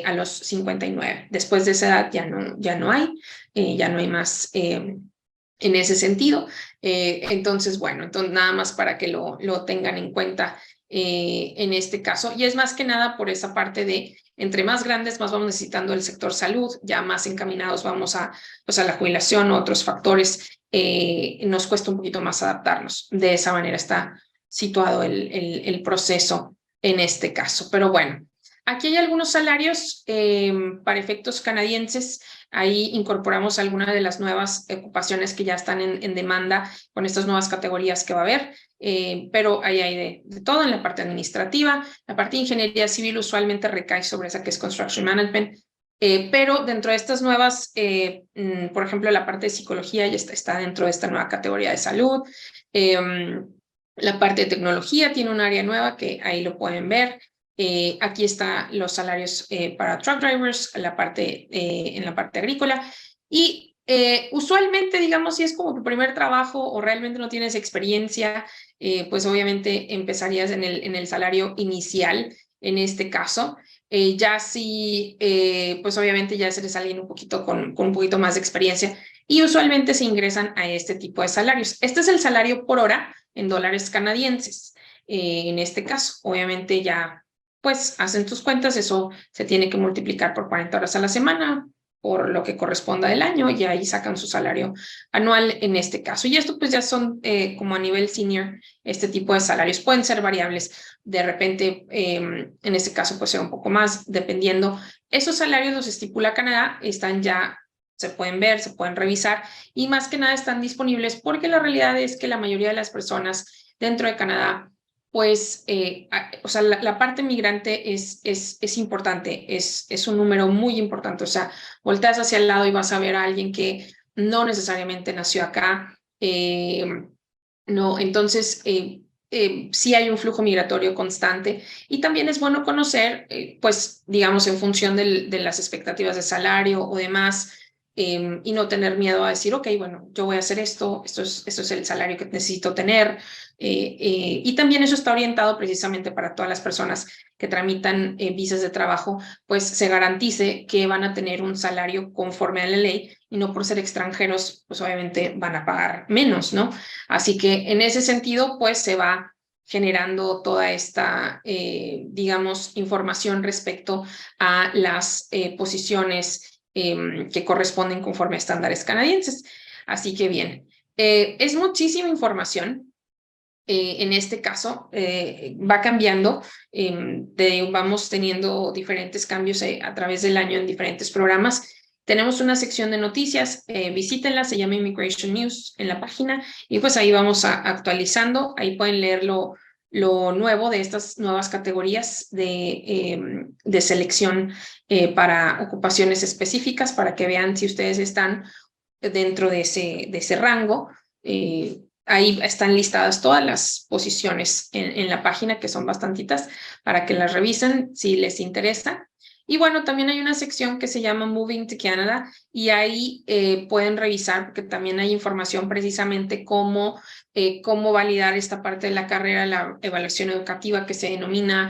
a los 59. Después de esa edad ya no hay más en ese sentido. Entonces, bueno, entonces nada más para que lo tengan en cuenta en este caso. Y es más que nada por esa parte de entre más grandes, más vamos necesitando el sector salud, ya más encaminados vamos a la jubilación o otros factores, nos cuesta un poquito más adaptarnos. De esa manera está situado el proceso en este caso. Pero bueno, aquí hay algunos salarios para efectos canadienses. Ahí incorporamos algunas de las nuevas ocupaciones que ya están en demanda con estas nuevas categorías que va a haber. Pero ahí hay de todo en la parte administrativa. La parte de ingeniería civil usualmente recae sobre esa que es Construction Management, pero dentro de estas nuevas, por ejemplo, la parte de psicología ya está dentro de esta nueva categoría de salud. La parte de tecnología tiene un área nueva que ahí lo pueden ver. Aquí están los salarios para truck drivers, en la parte agrícola. Y usualmente, digamos, si es como tu primer trabajo o realmente no tienes experiencia, pues obviamente empezarías en el salario inicial, en este caso. Ya si, pues obviamente ya se les alguien un poquito con un poquito más de experiencia y usualmente se ingresan a este tipo de salarios. Este es el salario por hora en dólares canadienses. En este caso, obviamente ya pues hacen tus cuentas, eso se tiene que multiplicar por 40 horas a la semana, por lo que corresponda del año, y ahí sacan su salario anual en este caso. Y esto pues ya son como a nivel senior, este tipo de salarios pueden ser variables. De repente, en este caso pues sea un poco más, dependiendo. Esos salarios los estipula Canadá, están ya, se pueden ver, se pueden revisar, y más que nada están disponibles porque la realidad es que la mayoría de las personas dentro de Canadá pues, o sea, la parte migrante es importante, es un número muy importante. O sea, volteas hacia el lado y vas a ver a alguien que no necesariamente nació acá. No, entonces, sí hay un flujo migratorio constante y también es bueno conocer, pues, digamos, en función de las expectativas de salario o demás, y no tener miedo a decir, ok, bueno, yo voy a hacer esto es el salario que necesito tener. Y también eso está orientado precisamente para todas las personas que tramitan visas de trabajo, pues se garantice que van a tener un salario conforme a la ley y no por ser extranjeros, pues obviamente van a pagar menos, ¿no? Así que en ese sentido, pues se va generando toda esta, digamos, información respecto a las posiciones que corresponden conforme a estándares canadienses. Así que bien, es muchísima información. En este caso, va cambiando, vamos teniendo diferentes cambios a través del año en diferentes programas. Tenemos una sección de noticias, visítenla, se llama Immigration News en la página, y pues ahí vamos actualizando, ahí pueden leer lo nuevo de estas nuevas categorías de selección para ocupaciones específicas, para que vean si ustedes están dentro de ese rango. Ahí están listadas todas las posiciones en la página, que son bastantitas, para que las revisen si les interesa. Y bueno, también hay una sección que se llama Moving to Canada, y ahí pueden revisar, porque también hay información precisamente cómo validar esta parte de la carrera, la evaluación educativa que se denomina,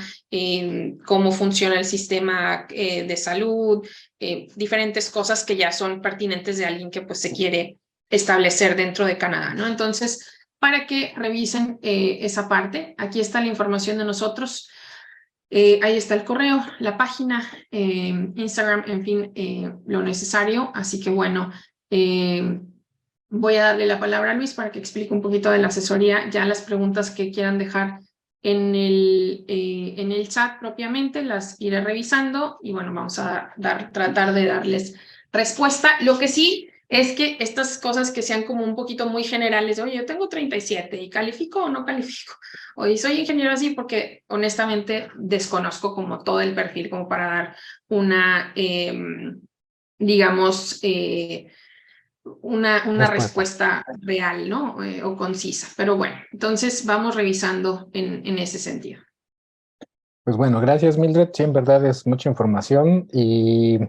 cómo funciona el sistema de salud, diferentes cosas que ya son pertinentes de alguien que pues se quiere establecer dentro de Canadá, ¿no? Entonces, para que revisen esa parte, aquí está la información de nosotros. Ahí está el correo, la página, Instagram, en fin, lo necesario. Así que bueno, voy a darle la palabra a Luis para que explique un poquito de la asesoría, ya las preguntas que quieran dejar en el chat propiamente, las iré revisando y bueno, vamos a tratar de darles respuesta. Lo que sí es que estas cosas que sean como un poquito muy generales, oye, yo tengo 37 y califico o no califico, oye, soy ingeniero así, porque honestamente desconozco como todo el perfil como para dar una, digamos, una respuesta real, ¿no? O concisa. Pero bueno, entonces vamos revisando en ese sentido. Pues bueno, gracias Mildred. Sí, en verdad es mucha información y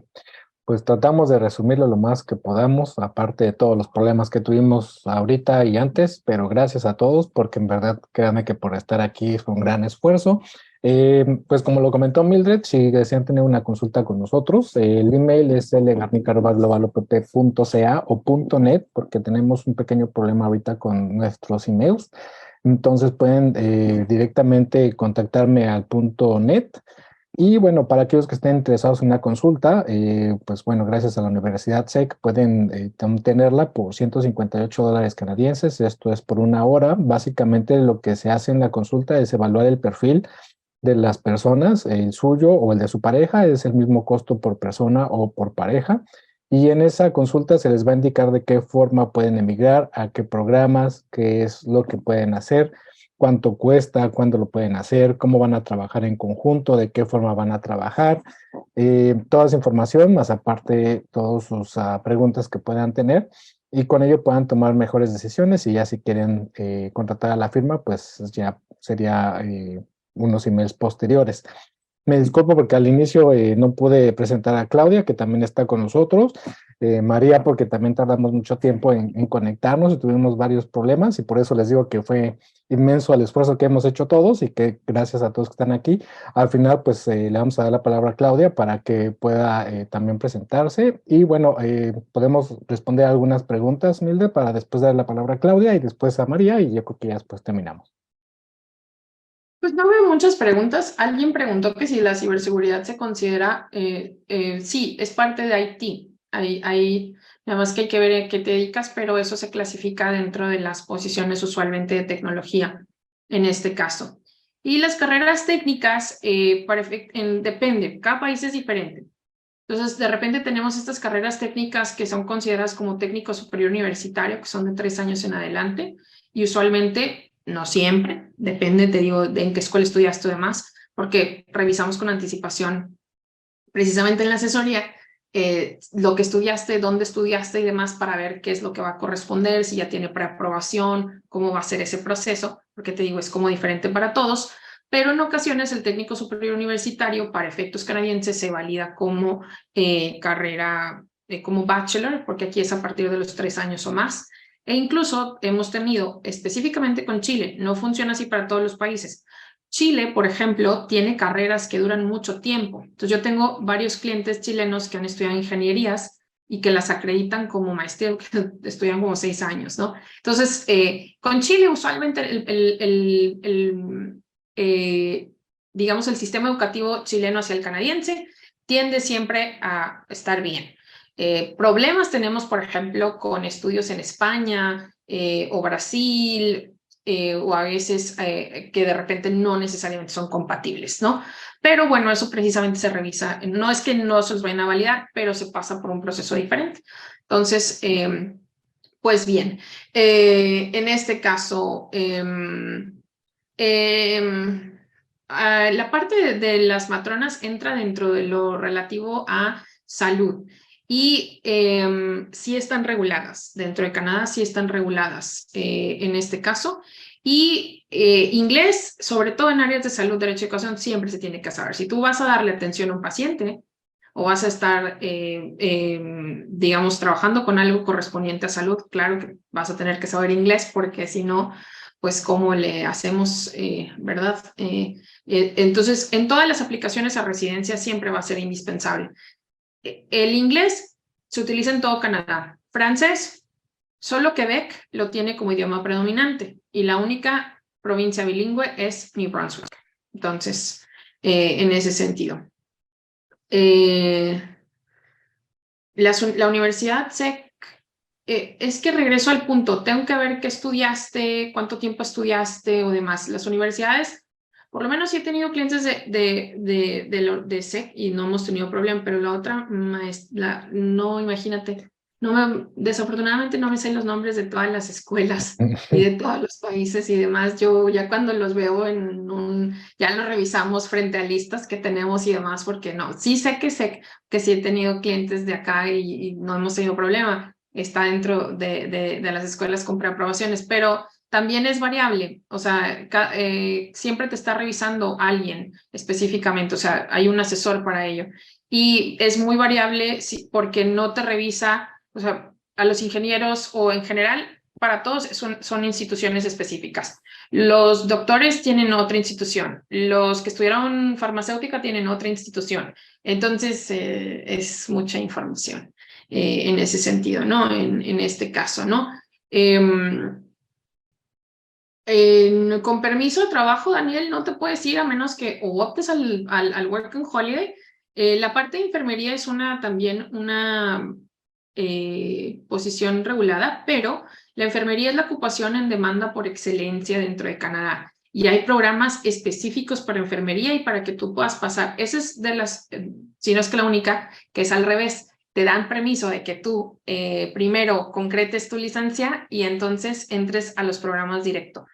pues tratamos de resumirlo lo más que podamos, aparte de todos los problemas que tuvimos ahorita y antes, pero gracias a todos porque en verdad créanme que por estar aquí fue un gran esfuerzo. Pues como lo comentó Mildred, si desean tener una consulta con nosotros, el email es lgarnicarvaglobalop.ca o .net porque tenemos un pequeño problema ahorita con nuestros emails. Entonces pueden directamente contactarme al .net. Y bueno, para aquellos que estén interesados en una consulta, pues bueno, gracias a la Universidad SEC pueden tenerla por $158 canadienses. Esto es por una hora. Básicamente lo que se hace en la consulta es evaluar el perfil de las personas, el suyo o el de su pareja. Es el mismo costo por persona o por pareja. Y en esa consulta se les va a indicar de qué forma pueden emigrar, a qué programas, qué es lo que pueden hacer, cuánto cuesta, cuándo lo pueden hacer, cómo van a trabajar en conjunto, de qué forma van a trabajar, toda esa información, más aparte todas sus preguntas que puedan tener y con ello puedan tomar mejores decisiones y ya si quieren contratar a la firma, pues ya sería unos emails posteriores. Me disculpo porque al inicio no pude presentar a Claudia, que también está con nosotros, María, porque también tardamos mucho tiempo en conectarnos y tuvimos varios problemas y por eso les digo que fue inmenso el esfuerzo que hemos hecho todos y que gracias a todos que están aquí. Al final, pues le vamos a dar la palabra a Claudia para que pueda también presentarse y bueno, podemos responder algunas preguntas, Milde, para después dar la palabra a Claudia y después a María y yo creo que ya después terminamos. Pues no veo muchas preguntas. Alguien preguntó que si la ciberseguridad se considera, sí, es parte de IT. Nada más que hay que ver a qué te dedicas, pero eso se clasifica dentro de las posiciones usualmente de tecnología, en este caso. Y las carreras técnicas, depende, cada país es diferente. Entonces, de repente tenemos estas carreras técnicas que son consideradas como técnico superior universitario, que son de 3 años en adelante, y usualmente, no siempre, depende, te digo, de en qué escuela estudiaste o demás, porque revisamos con anticipación, precisamente en la asesoría, lo que estudiaste, dónde estudiaste y demás, para ver qué es lo que va a corresponder, si ya tiene preaprobación, cómo va a ser ese proceso, porque te digo, es como diferente para todos, pero en ocasiones el técnico superior universitario, para efectos canadienses, se valida como carrera, como bachelor, porque aquí es a partir de los 3 años o más. E incluso hemos tenido, específicamente con Chile, no funciona así para todos los países. Chile, por ejemplo, tiene carreras que duran mucho tiempo. Entonces yo tengo varios clientes chilenos que han estudiado ingenierías y que las acreditan como maestría, que estudian como 6 años, ¿no? Entonces, con Chile usualmente digamos, el sistema educativo chileno hacia el canadiense tiende siempre a estar bien. Problemas tenemos, por ejemplo, con estudios en España o Brasil, o a veces que de repente no necesariamente son compatibles, ¿no? Pero bueno, eso precisamente se revisa. No es que no se los vayan a validar, pero se pasa por un proceso diferente. Entonces, pues bien, en este caso, la parte de las matronas entra dentro de lo relativo a salud. Y sí están reguladas, dentro de Canadá sí están reguladas en este caso. Y inglés, sobre todo en áreas de salud, derecho y educación, siempre se tiene que saber. Si tú vas a darle atención a un paciente o vas a estar, digamos, trabajando con algo correspondiente a salud, claro que vas a tener que saber inglés porque si no, pues cómo le hacemos, ¿verdad? Entonces, en todas las aplicaciones a residencia siempre va a ser indispensable. El inglés se utiliza en todo Canadá. Francés, solo Quebec lo tiene como idioma predominante y la única provincia bilingüe es New Brunswick. Entonces, en ese sentido. La Universidad SEC, es que regreso al punto, tengo que ver qué estudiaste, cuánto tiempo estudiaste o demás. Las universidades, por lo menos sí he tenido clientes de SEC y no hemos tenido problema, pero la otra, no, imagínate, desafortunadamente no me sé los nombres de todas las escuelas y de todos los países y demás. Yo ya cuando los veo ya los revisamos frente a listas que tenemos y demás, porque no, sí sé que sí he tenido clientes de acá y no hemos tenido problema. Está dentro de las escuelas con preaprobaciones, pero también es variable, o sea, siempre te está revisando alguien específicamente, o sea, hay un asesor para ello. Y es muy variable porque no te revisa, o sea, a los ingenieros o en general, para todos son instituciones específicas. Los doctores tienen otra institución, los que estudiaron farmacéutica tienen otra institución. Entonces, es mucha información en ese sentido, ¿no? En este caso, ¿no? Con permiso de trabajo, Daniel, no te puedes ir a menos que o optes al Working Holiday. La parte de enfermería es también una posición regulada, pero la enfermería es la ocupación en demanda por excelencia dentro de Canadá. Y hay programas específicos para enfermería y para que tú puedas pasar. Esa es de las, si no es que la única, que es al revés. Te dan permiso de que tú primero concretes tu licencia y entonces entres a los programas directo.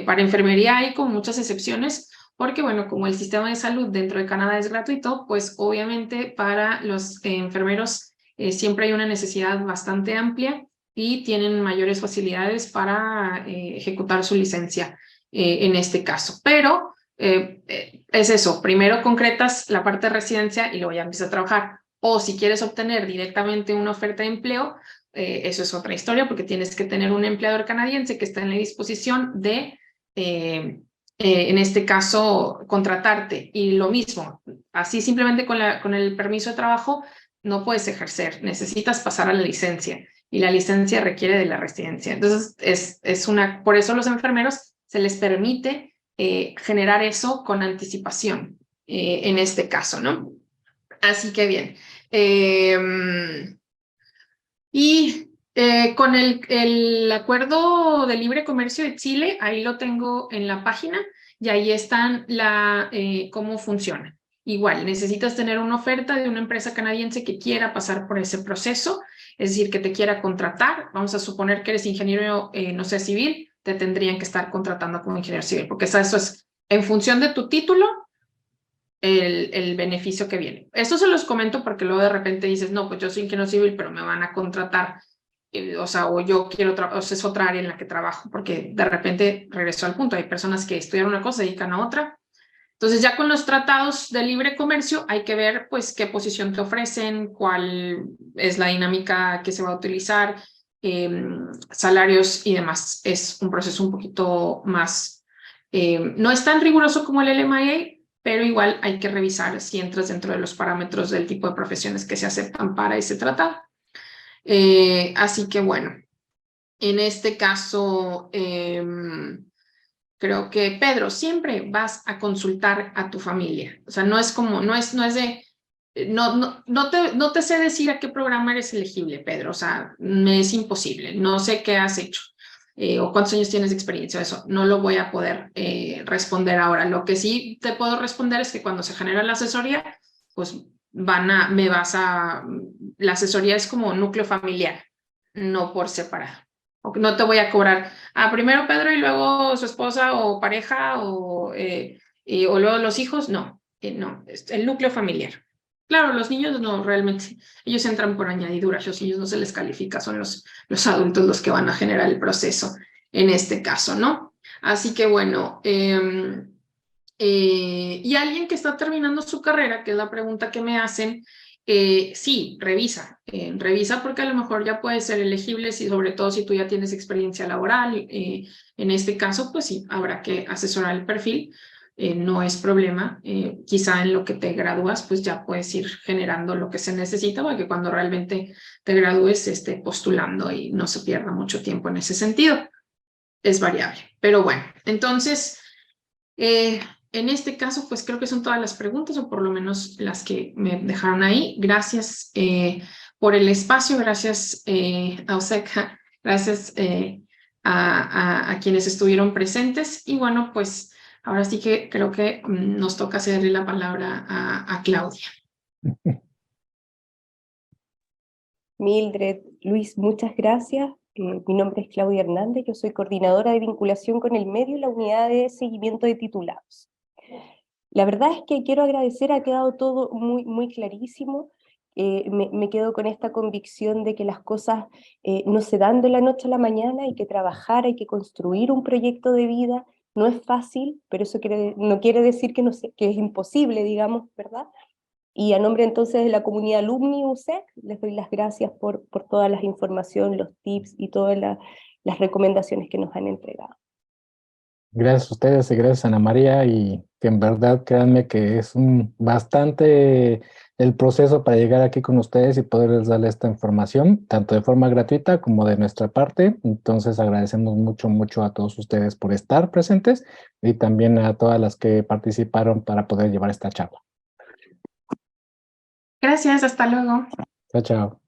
Para enfermería hay como muchas excepciones, porque bueno, como el sistema de salud dentro de Canadá es gratuito, pues obviamente para los enfermeros siempre hay una necesidad bastante amplia y tienen mayores facilidades para ejecutar su licencia en este caso. Pero es eso, primero concretas la parte de residencia y luego ya empiezas a trabajar. O si quieres obtener directamente una oferta de empleo, eso es otra historia porque tienes que tener un empleador canadiense que está en la disposición de, en este caso, contratarte. Y lo mismo, así simplemente con el permiso de trabajo no puedes ejercer, necesitas pasar a la licencia y la licencia requiere de la residencia. Entonces, por eso a los enfermeros se les permite generar eso con anticipación en este caso, ¿no? Así que bien. Con el acuerdo de libre comercio de Chile, ahí lo tengo en la página y ahí están cómo funciona. Igual, necesitas tener una oferta de una empresa canadiense que quiera pasar por ese proceso, es decir, que te quiera contratar. Vamos a suponer que eres ingeniero, no sé, civil, te tendrían que estar contratando como ingeniero civil, porque eso es en función de tu título, el beneficio que viene. Esto se los comento porque luego de repente dices, no, pues yo soy ingeniero civil, pero me van a contratar, o yo quiero, o sea, es otra área en la que trabajo, porque de repente regreso al punto, hay personas que estudian una cosa y se dedican a otra. Entonces ya con los tratados de libre comercio hay que ver pues qué posición te ofrecen, cuál es la dinámica que se va a utilizar, salarios y demás. Es un proceso un poquito más, no es tan riguroso como el LMIA, pero igual hay que revisar si entras dentro de los parámetros del tipo de profesiones que se aceptan para ese tratado. Así que bueno, en este caso, creo que, Pedro, siempre vas a consultar a tu familia. O sea, no es como, no es de, no te sé decir a qué programa eres elegible, Pedro. O sea, me es imposible. No sé qué has hecho o cuántos años tienes de experiencia. Eso no lo voy a poder responder ahora. Lo que sí te puedo responder es que cuando se genera la asesoría, pues la asesoría es como núcleo familiar, no por separado. No te voy a cobrar primero Pedro y luego su esposa o pareja o luego los hijos. No, no, es el núcleo familiar. Claro, los niños no, realmente, ellos entran por añadidura, los niños no se les califica, son los adultos los que van a generar el proceso en este caso, ¿no? Así que bueno, y alguien que está terminando su carrera, que es la pregunta que me hacen, sí, revisa porque a lo mejor ya puede ser elegible, sobre todo si tú ya tienes experiencia laboral. En este caso, pues sí, habrá que asesorar el perfil, no es problema. Quizá en lo que te gradúas, pues ya puedes ir generando lo que se necesita para que cuando realmente te gradúes esté postulando y no se pierda mucho tiempo en ese sentido. Es variable, pero bueno, entonces... en este caso, pues creo que son todas las preguntas, o por lo menos las que me dejaron ahí. Gracias por el espacio, gracias a Oseca, gracias a quienes estuvieron presentes. Y bueno, pues ahora sí que creo que nos toca cederle la palabra a Claudia. Mildred, Luis, muchas gracias. Mi nombre es Claudia Hernández, yo soy coordinadora de vinculación con el medio y la unidad de seguimiento de titulados. La verdad es que quiero agradecer, ha quedado todo muy, muy clarísimo, me quedo con esta convicción de que las cosas no se dan de la noche a la mañana, hay que trabajar, hay que construir un proyecto de vida. No es fácil, pero eso no quiere decir que es imposible, digamos, ¿verdad? Y a nombre entonces de la comunidad Alumni USEC, les doy las gracias por todas las informaciones, los tips y todas las recomendaciones que nos han entregado. Gracias a ustedes y gracias a Ana María, y que en verdad créanme que es bastante el proceso para llegar aquí con ustedes y poderles darle esta información, tanto de forma gratuita como de nuestra parte. Entonces agradecemos mucho, mucho a todos ustedes por estar presentes y también a todas las que participaron para poder llevar esta charla. Gracias, hasta luego. Chao, chao.